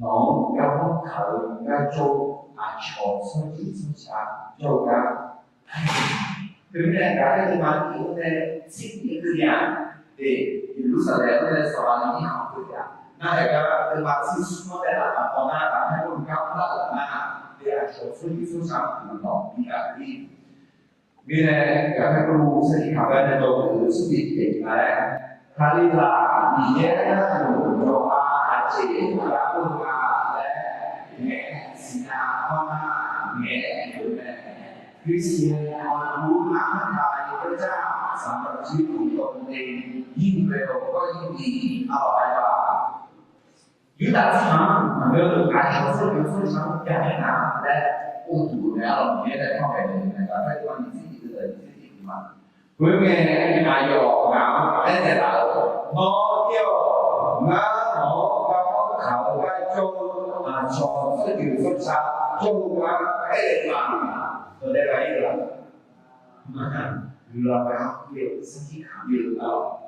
nó cao khởi nga châu ai chọn số chịu số chặt châu các thứ này cả cái mà kiểu này chính những cái nhà để lúc sau này nó sẽ xóa những học cái nhà那大家对吧？是说在哪方面打开更高的那对啊，说出去就上不到比啊比。vì này cả các cô sẽ đi học về đầu từ sự việc hiện này khai đi là vì nhé đủ cho ba chị ba cô ba để nhẹ xin con nhẹ như này khi xin con muốn nắm tay với cha sản phẩm chỉ của con thì nhìn về có những gì ở bài bà chúng ta sáng được ai học số liệu số sáng cho nên là đây ôn thủ này ở phía đây không phải là cả cái quan điểm gì từ gì mà với nghe ai dò nào cái này là nó tiêu nó có khảo cái châu cho số liệu số sáng châu cái mà ở đây là gì là phải học liệu sinh khí khảo liệu đó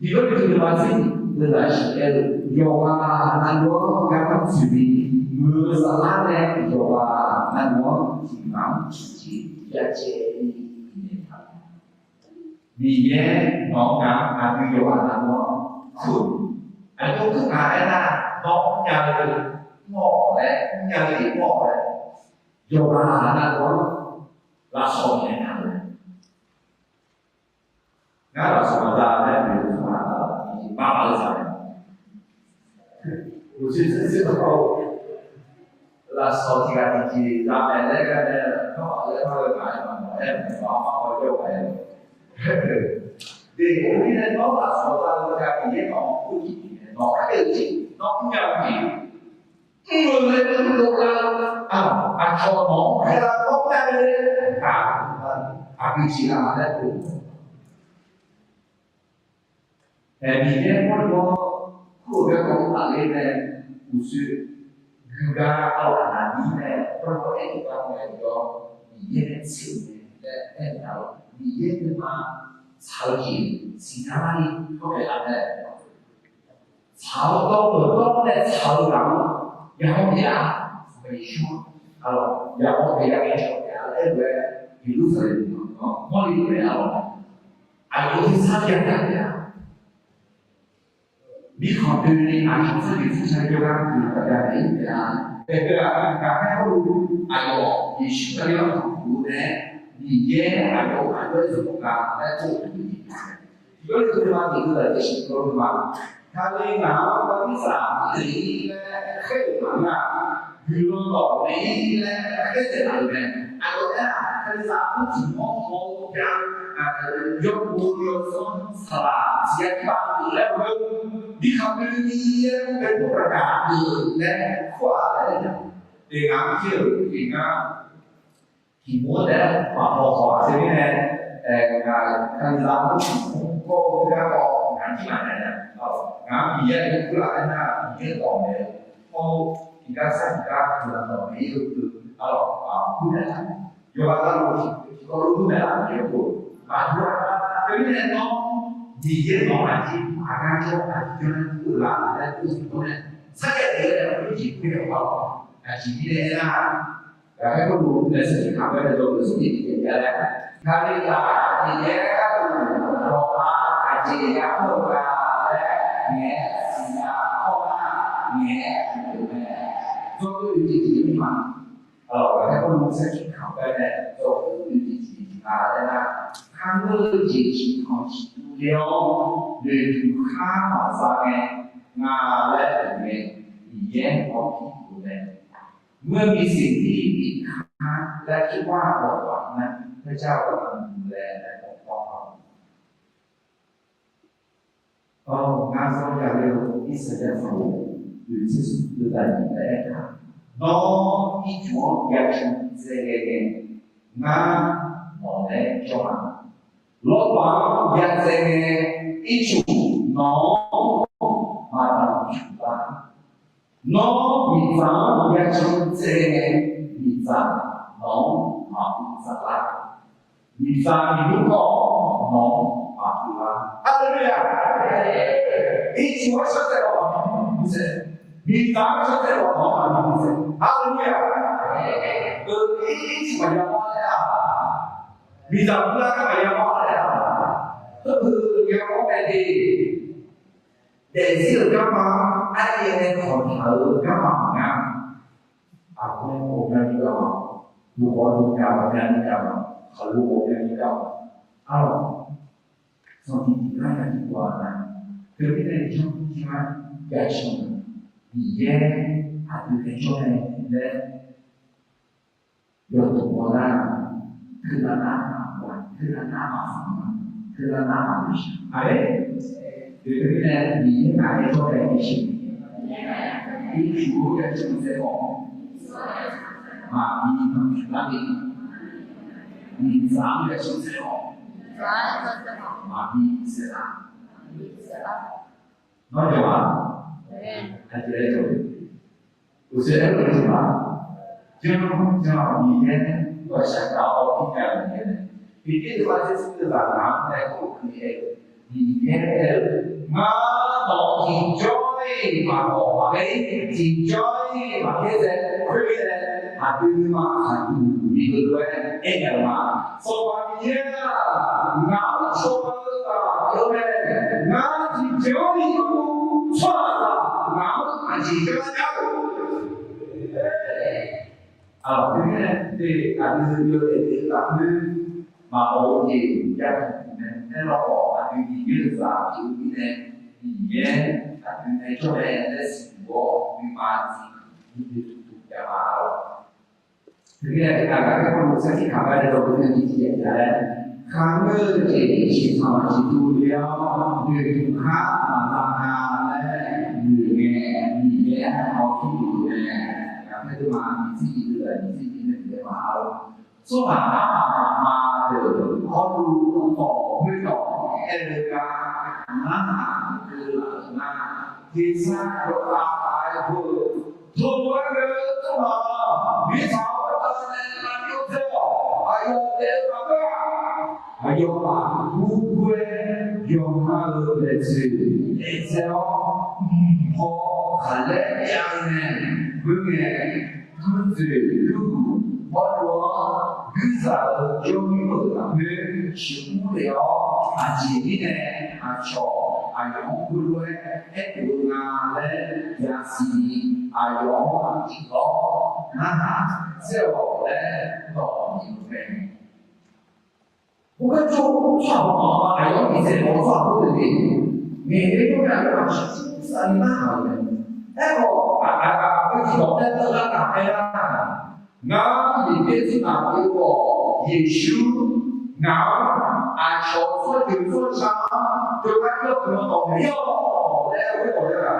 thì lúc chúng ta sinh là sẽ yoga nano các sự bị mưa sa này yoga nano chỉ mang chỉ giá trị vì nhé nó ngắm cái yoga nano thường anh không thức ai là nó nhờ ngộ đấy nhờ gì ngộ đấy yoga nano là số này nào ngã là số ra đấy ví dụ là 800歳。我去之後，嗱數字嘅字，但係咧嘅咧，咁我咧開個解問咧，唔講翻個優惠。你嗰邊咧講話數字嘅嘢講不易，講嘅字講唔容易，唔會咧都啦，錯講係啦，講嘅咧佢字啊咧佢。vì thế con có của cái con ở đây này cũng sự yoga ở là đi này con có thể vào này đó vì thế chịu này để nào vì thế mà sao gì xin ra đi có thể làm này sao đó để sao lắm giờ không thể làm phải xuống giờ không thể làm cái chỗ cả đấy về vì lúc này có lý về nào anh có thể sao nhận ra vì học từ đi học học sinh thì sẽ cho ra từ các cái đấy để cả các có đủ ai đó thì chúng ta đều học đủ đấy thì dễ ai đó ai đó dùng cả để做有的地方你的是多地方，他的哪个地方你呢？黑门啊，娱乐到你呢？黑在哪里呢？按照呢，他的啥不情况好讲有不有说是吧？只要把你来问，你看你跟不ประกาศ你呢，跨来的，对啊，就对啊，ที่มัวแต่มาพอๆใช่ไหมการร้านก็คือการออกงานที่มาเนี่ยงานมีเยอะคืออะไรนะมีเยอะต่อเนี่ยพอที่การสั่งการคือต่อเนี่ยคือพูดได้ยกตัวอย่างที่ก็รู้ได้เกี่ยวกับมาด้วยก็ไม่ได้ต้องมีเยอะน้อยที่อาการโชว์อาจจะนั้นคือร้านและผู้สิ่งนั้นสักแค่เดียวเนี่ยไม่จิตไม่ได้ว่าชีวิตเนี่ยนะแต่ให้เขารู้ในสิ่งที่ทำไปในตัวหรือสิ่งที่เกิดขึ้นแล้วการที่จะที่แย่ก็รอมาอาจจะยังไม่ได้และแง่สิ่งที่เข้ามาแง่ถึงแม้ตัวอยู่ที่ที่ไม่มาให้เขารู้สิ่งที่ทำไปในตัวอยู่ที่ที่มาแล้วนะครั้งแรกที่ที่เขาคิดดูแล้วเรื่องข้ามาสร้างงานและถึงแม้แย่ของที่ดูแลเมื่อมีสิ่งที่ผิดค้าและคิดว่าหวังนั้นพระเจ้ากำลังดูแลและปกป้องเรางานสร้างอย่างเดียวที่แสดงออกหรือที่สุดคือการดูแลค่ะน้องที่ชวนอยากชวนเสียงานหมอแดงจอมรถบังอยากเสียอีชูน้องมาทำชุดบ้านน้องมีสาวอยากชวนเสียมีสาวน้องมาสลัดมีสามีลูกก็น้องมาดูแลอะไรเนี่ยอีกหัวชนแต่ว่าไม่ใช่มีสามีชนแต่ว่าน้องมาไม่ใช่อะไรเนี่ยอีกหัวยังว่าเลยมีสามีแล้วก็ยังว่าเลยก็คือยังว่าเป็นดีแต่สิ่งที่มาอะไรเนี่ยของเธอก็มาหนักaku mau nyanyi kamu, lu mau nyanyi kamu, kalau mau nyanyi kamu, kalau sampai kita nyanyi kamu, kita ni cuma gasing, dia ada kecuali dia, dia tu orang, kita nama, ada, dia ni ada kecuali ini juga cuma sebab mà đi bằng lá đi đi dám để xuống xe họ mà đi xe đạp nói cho bạn anh chị đây rồi tôi sẽ nói cho bạn chứ không cho gì hết gọi sáng tạo khi nào như thế này vì cái thứ ba sẽ không được làm nào này không được gì hết gì hết mà nó chỉ trôi mà bỏ đấy chỉ trôi mà thế này Haduma hadu diberdoa enggak sobat dia ngau sobat oleh ngaji jauh itu suara ngau ngaji jauh ini di ada video itu tapi mau di jangan kalau ada di biasa ini dia ada di coba ada sebuah dimasi itu jamaah Jadi agak kemudian kita ada dokumen di sini ada. Kami jadi sama situ dia dibuka mana dia mau dia kami tu mah di sini dia mau. So mana tu kalau untuk mereka mana kisah doa itu tuan Tuhan bisa ayo buku yang ada di sini, itu kalau yang bunyi tujuh bahwa bisa jauh lebih semula aji ini acau ayong guru guna le yasi ayong iko nah seo le to ni pe bukan cuma apa ayong ini saya mau tu ni ni itu kan orang sih nah apa sih orang tu lah tak ada ngah di sini apa itu Yesus ngah anh số từ số sáu cho các lớp nó còn nhiều để với tôi là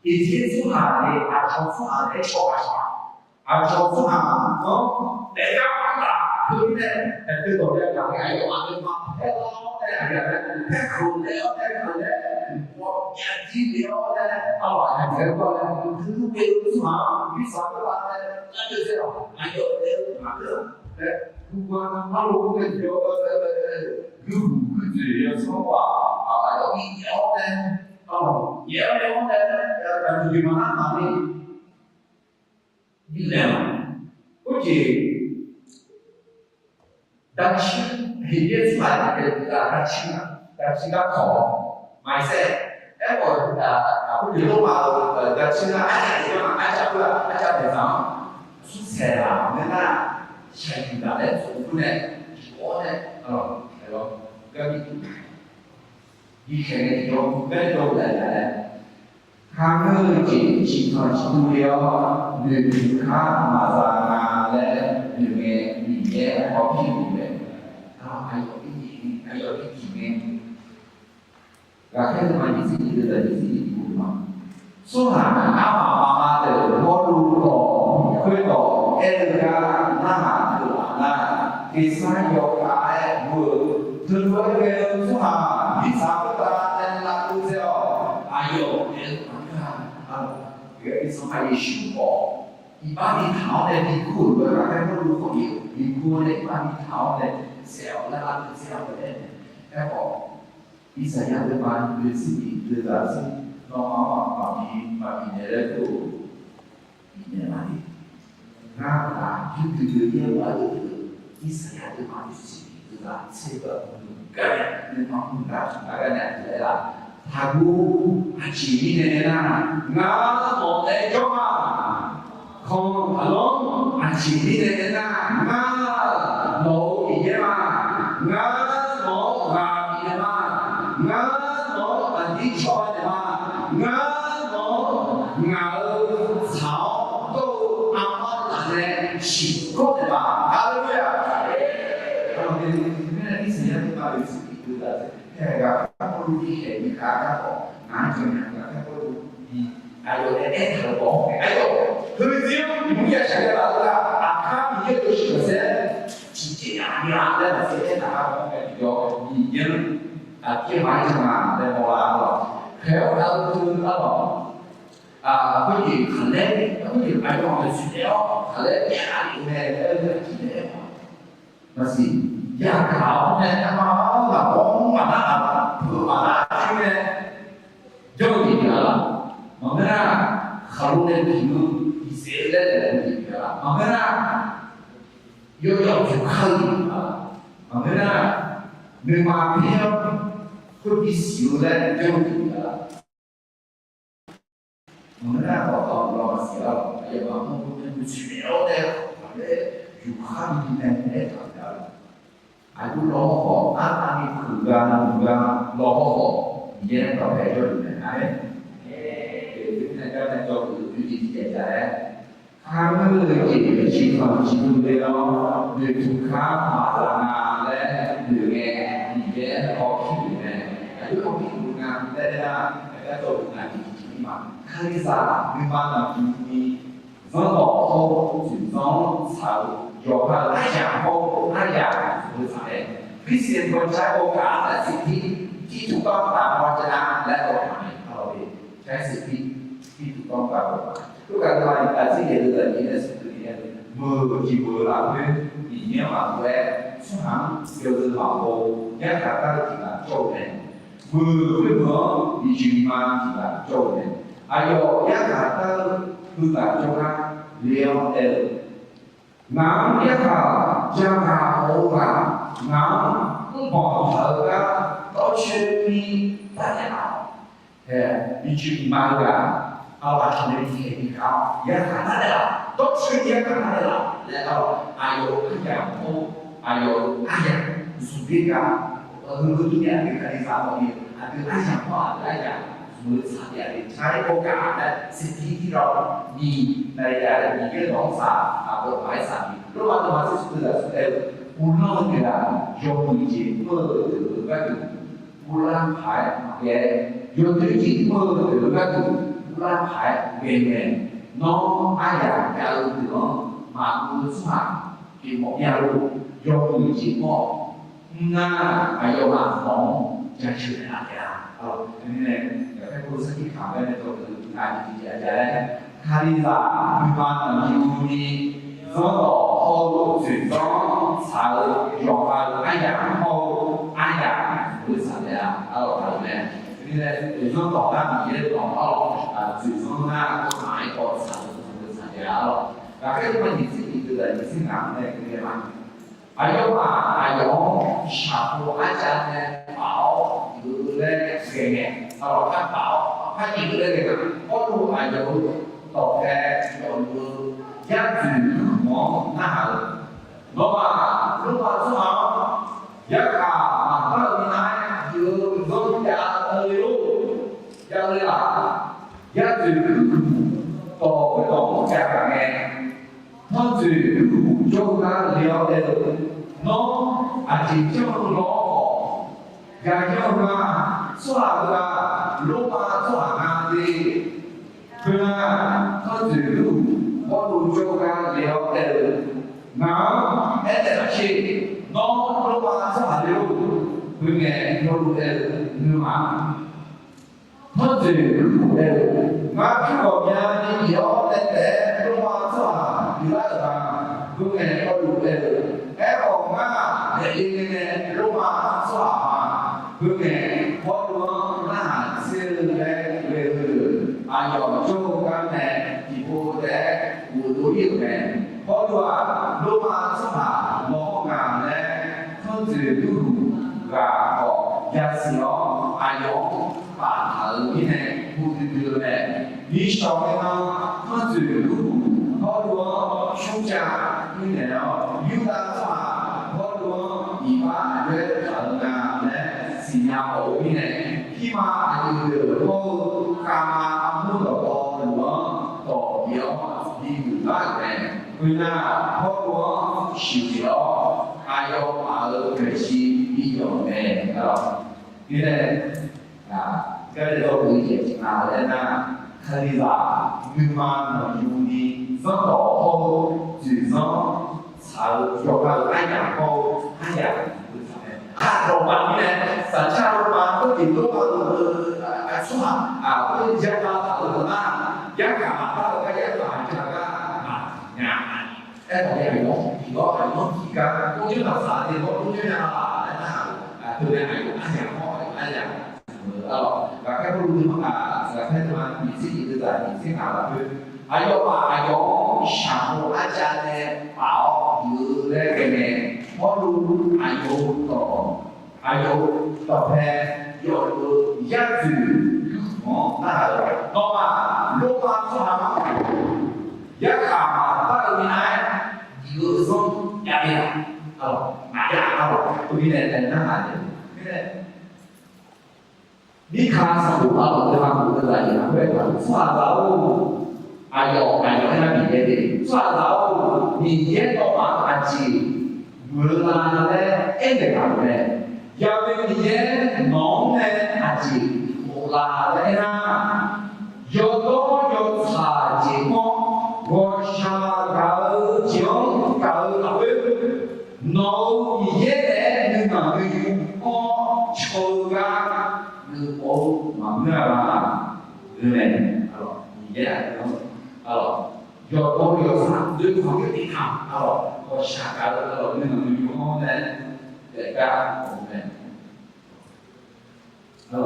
thì thiên số hà thì anh số hà để cho các bạn anh số hà nó để các bạn là thứ này từ tôi là cái của anh mà thế đó đây là cái khung đấy cái khung đấy một nhà chi liệu đấy ở lại cái gọi là thứ kia số hà biết sao các bạn đấy là như thế nào anh ở đây mà được Bukan malu kan jawab guru kerja semua ada yang dan kalau yang dan bagaimana ni dilema okey dan hidup sebagai dan kau mindset kalau aku di rumah dan aja bersama susah lah mana saya tidak ada sebenarnya soalnya kalau kami di sini itu betul ada kami chỉ còn chú liêu người khác mà ra là người nghe có hiểu về đó ai có cái gì ai có cái gì nghe và cái mà những gì đưa ra những gì cũng mà số hàng áo mà từ mỗi lúc có khơi có Elga nama Tuhan kisah yokai vừa thường với cái số hàng biết sao ta nên là tu theo ayo cái số hai số có ibadah thảo này đi cuốn với các cái môn có nhiều đi cuốn này ibadah thảo này xẻo là làm xẻo đấy cái họ Isaya depan đưa ra sự nó mà bị nhớ đến tụ bị nhớ lại Rata itu dia baru Isaya itu manusia itu lah sebab gaya memang mudah agaknya adalah tahu haji ini na ngah boleh cuma kau halong haji ini na ngah mau ini mah ngah mau ngah ini mah ngah mau mandi coba ini mah ngah mau ngah chỉ có thể bảo Hallelujah. Kalau di sini kita harus itu dah. Kayak perlu di kata kok, nanti kata perlu di ayo terbawa. Ayo, kerja dunia saya lah. Akan dia tu selesai. Cici yang ada selesai nak apa dia dia akhir macam mana dia mula. Kalau kalau tu kalau cái gì khẩn đấy, cái gì phải gọi là suy đéo, khẩn đấy cái gì này cái gì đấy, mà gì, gia khảo này nó là bóng mà nó là thừa mà nó cái này, do gì nữa, mà cái nào khảo lên thì thì sẽ lên là gì nữa, mà cái nào do chụp khơi, mà cái nào người mà theo cái bị xỉu lên do gì nữa. Mengenai apa orang siapa yang mampu mencuci oleh juga di dalam. Aku loh, apa ni kerana loh, dia tak betul ni, ada. Kita jangan jauh dari dia. Kami lagi cinta dia, dia juga masalah dengan dia kopi ni. Aku kopi dengan dia, kita tahu nanti.开啥？你把那你人老好，就让操要看那家伙那家是啥嘞？必须คนใช้โอกาสและสิทธิที่ถูกต้องตามวจนะและกฎหมายเอาไปใช้สิทธิที่ถูกต้องตามกฎหมายทุกการทำงานการที่เห็นเลยนี่เนี่ยสุดที่มือที่มือเราเนี่ยอีเนี่ยมาด้วยช่วงนั้นเกี่ยวกับหลักโบเนี่ยการตั้งที่การโจทย์เนี่ยมือไม่เหมือนมีชีวิตมาที่การโจทย์เนี่ยAyo ya kata kita coba lihat nam ya kata jaga orang nam mau harga 到全米大家好，你去买个，把他们给你搞，也看他的了，到全也看他的了，然后还有养蜂，还有苏菲嘎，很多年的看的啥东西，还有讲话来讲。มือสามอย่างใช้โอกาสและสิทธิที่เรามีในการมีเรื่องของศาสตร์กฎหมายศาสตร์ระหว่างตัวที่สุดและสุดเอวอุลาเกล้ายกมือจีเมื่อถือก็คืออุลาผายแย่ยกมือจีเมื่อถือก็คืออุลาผายเวียนเวียนน้องอาญาการถือมาอุลสมาที่หมอยาลูยกมือจีหมอหน้าอายุมาของจะเชื่ออะไรอันนี้เนี่ยให้ผู้สักที่ข่าวได้ในตัวคือการที่จะได้คาริซามีความอยู่ดีส่วนต่อเขาสื่อสารสายยอมรับอันอย่างเขาอันอย่างบริษัทเนี่ยทำเนี่ยนี่แหละส่วนต่อด้านนี้ของเขาสื่อสารหน้ากฎหมายบริษัทเนี่ยแล้วก็มันยิ่งสิ่งที่เกิดยิ่งสิ่งนั้นเนี่ยคืออะไรอายุว่าอายุชาบูอาจารย์เนี่ยเปล่าอยู่เลยเสียงเนี่ยถ้าเปล่าถ้าอีกเลยเนี่ยก็ดูอายุตกแก่โดนมือยากถือหมอหน้าเพราะว่าลูกว่าสมองยากขามันก็มีนายอยู่โดนยาเลยลูกยาเลยล่ะยากถือต่อไปต่อแก่ไงท่านถือโยกาเลี้ยวเดินน้องอาจจะเจ้าล้ออยากเจ้ามาสวาระลูกมาสวางานดีเพื่อท่านถือพอดูโยกาเลี้ยวเดินน้ำแต่ละชิ้นน้องลูกมาสวาเลี้ยวเพื่อไงเราดูเดินเนื้อมาท่านถือเดินมาที่บอกยาดีเดียวแต่ลูกมาสวาอยู่ได้หรือเปล่าเพื่อไงเราดูเดินแอบออกมาเด็กเนี่ยลูกมาสวาเพื่อไงพอดูหน้าเสื้อแดงเลยอายุโจกันแน่ที่พูดแต่กูดูยิ่งแน่พอดูลูกมาสวามองงานแน่ท่านถือดูก็ยาเสียวอายุป่าหาที่ไหนพูดดูแน่นี่ชอบเลยนะท่านถือดูพอดูชุดจ้าที่ไหนเนาะยูดาสวาพอดูอีบ้าเรื่องทำงานและสิยาโอ้ที่ไหนที่มาอยู่เดือดพอกามาพูดต่อหรือว่าต่อเดียวดีอยู่ได้แน่เวลาพอดูชิวเดียวอายุมาเกิดชีวิตอยู่แน่นี่แหละก็เลยเราคุยกันมาแล้วนะคาริซามีมันอยู่ดีส่วนต่อเขาสื่อสารสายยกเราอันอย่างเขาอันอย่างถ้าเราวันนี้เนี่ยสัญชาติเราก็ติดตัวเราสมัครก็ยังมาถามเราหน้ายังกลับมาเราก็ยังมาจะก็งานแต่ตอนนี้เราที่ก็อายุที่กันต้องยื่นภาษาที่เขาต้องยื่นอะไรนะคือในอายุอันอย่างเขาอันอย่างvà các phụ nữ là phải làm những gì tự là những gì nào là được ai đó mà ai đó sáng ai cha này bảo như thế cái này có luôn ai đó tập hè rồi giá trị nó là nó mà lúc mà số hàng giá cả mà ta được như này vừa xong giá đi mà giá tôi nghĩ này nó là cái nàyนี่คาสมุทรเราจะทำอะไรนะเพื่อนสว่าเราอายุให้เรามีเด็กสว่าเรามีเด็กออกมาอาชีพเมื่อไรเอ็นเด็กกันเลยอยากเป็นเด็กน้องเนี่ยอาชีพเมื่อไรนะยอดยอดชาจีมวัชาเก่าจงเก่าเราน้องมีเด็กหนึ่งมาหนึ่งก็โชว์กันคือโอ้มาเมื่อมาเรื่องอะไรมีเยอะยอดยอดสามด้วยความยุติธรรมก็ชาการเรื่องมันอยู่ห้องนั้นเด็กก็ผมเนี่ย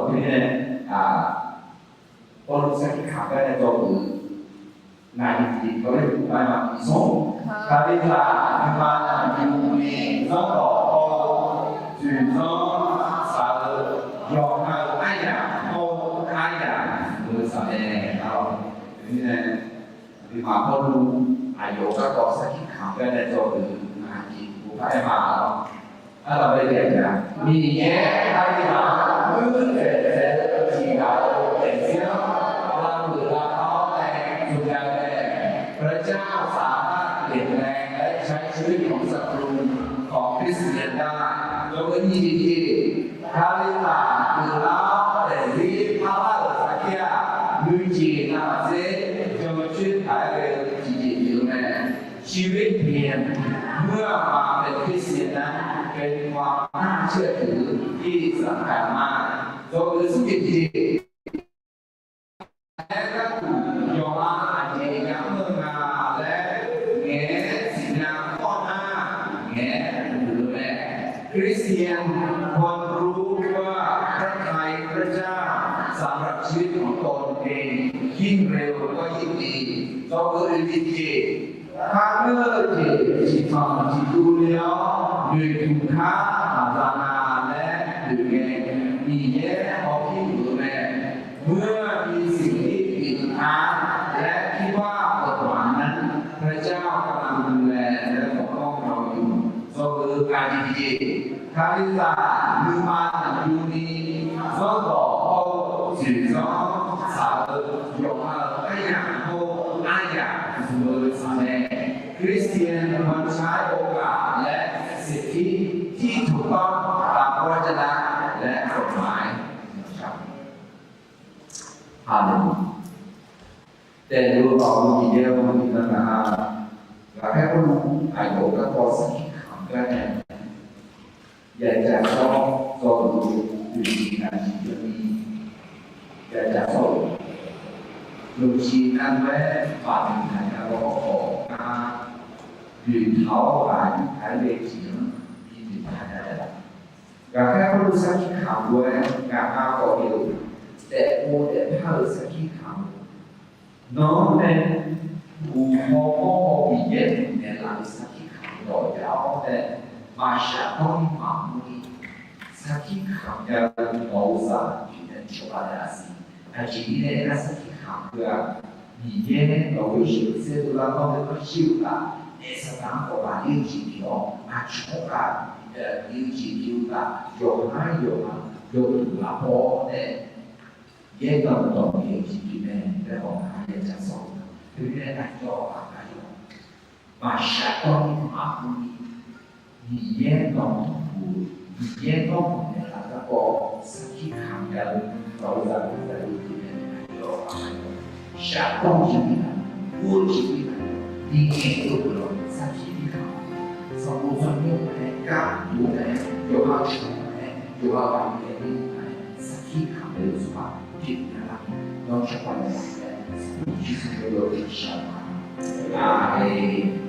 ทีนี้ตอนสักที่ข่าวได้ในตัวมือนายจริงก็ได้ถูกไปมาส่งการที่จะมาอยู่ในสองต่อจุดสองสาม ยอมเอาอ้ายาโอ้อ้ายามือสาวแดงเรานี่นะที่มาพ่อรู้อายุก็ต่อสักขีข่าวก็ได้ตัวหรือมาจีนผู้ภัยมาถ้าเราไปเรียนนะมีแง่ใครมามือเด็ดเด็ดที่เราเป็นเสี้ยวเราหรือเราเขาแต่สุดยอดเลยพระเจ้าสามารถเปลี่ยนแปลงและใช้ชีวิตของศัตรูของคริสเตียนได้โดยมีที่คาลิลาคือเราแต่รีบพาเราสักยาดูจีน่าเสียจะมาช่วยหายเลยจีอยู่ในชีวิตเปลี่ยนเมื่อมาเป็นคริสเตียนนั้นเป็นความน่าเชื่อถือที่สำคัญมากโดยสุดที่และก็ยอมอาเจียเมื่องาและแง่สินาข้อหน้าแง่หรือแม่คริสเตียนควรรู้ว่าพระทัยพระเจ้าสำหรับชีวิตของตนเองยิ่งเร็วก็ยิ่งดีเราเกิดดีจีถ้าเมื่อที่ฟังที่ดูแล้วด้วยคุณค่าอาจารย์และหรือแง่มีแย่พอที่หรือแม่เมื่อมีสิ่งที่ผิดพลาดและคิดว่ากฎหมายนั้นพระเจ้ากำลังดูแลและปกป้องเราอยู่ก็คือการดีคาริสามือมาอยู่นี้ก็ต่อเอาสิ่งสองสาวอยกมาไอ้ยาโตไอ้ยาสมุทรสาครคริสเตียนควรใช้โอกาสและสิทธิที่ถูกต้องตามพระวจนะและกฎหมายฮาเลลูยาแต่ดูต่อมีเดียวมีปัญหาแล้วแค่คนอายุก็พอสักคำก็ได้อยากจะสอบก็ดูดีนะที่มีอยากจะสอบลูกชีนั่นแม่ฝ่ายไทยเราขอมายืนเท้าฝ่ายไทยเล็กเสียงที่ยืนไทยได้อยากแค่คนรู้สักคำด้วยอยากมาขอเดียวแต่โมเดลถ้ารู้สักคำน้องเนี่ยกูมองปีเย็นเนี่ยหลังสักคำโดยแล้วแต่มาชาต้องมามุนีสักคำจะมองสักที่นั่นชอบอะไรสิอาจจะเนี่ยนะสักคำเพื่อมีเย็นเรา会学这个啦，我们修啦，那是当我把六级条啊出啦，六级条啦，有哪有啊，有啦波呢，也当当六级条呢，然后还也在说，对不对？那叫啊那有，马上当马虎你，你也当不，你也当不呢，那个实际看的，老在在里面有啊。下东西的，过去的，你也有不了三批的考，上不专业的，干部的，有好穷的，有好干的，三批考的有什么？对的啦，要是换的，你就是有点少嘛，啊哎。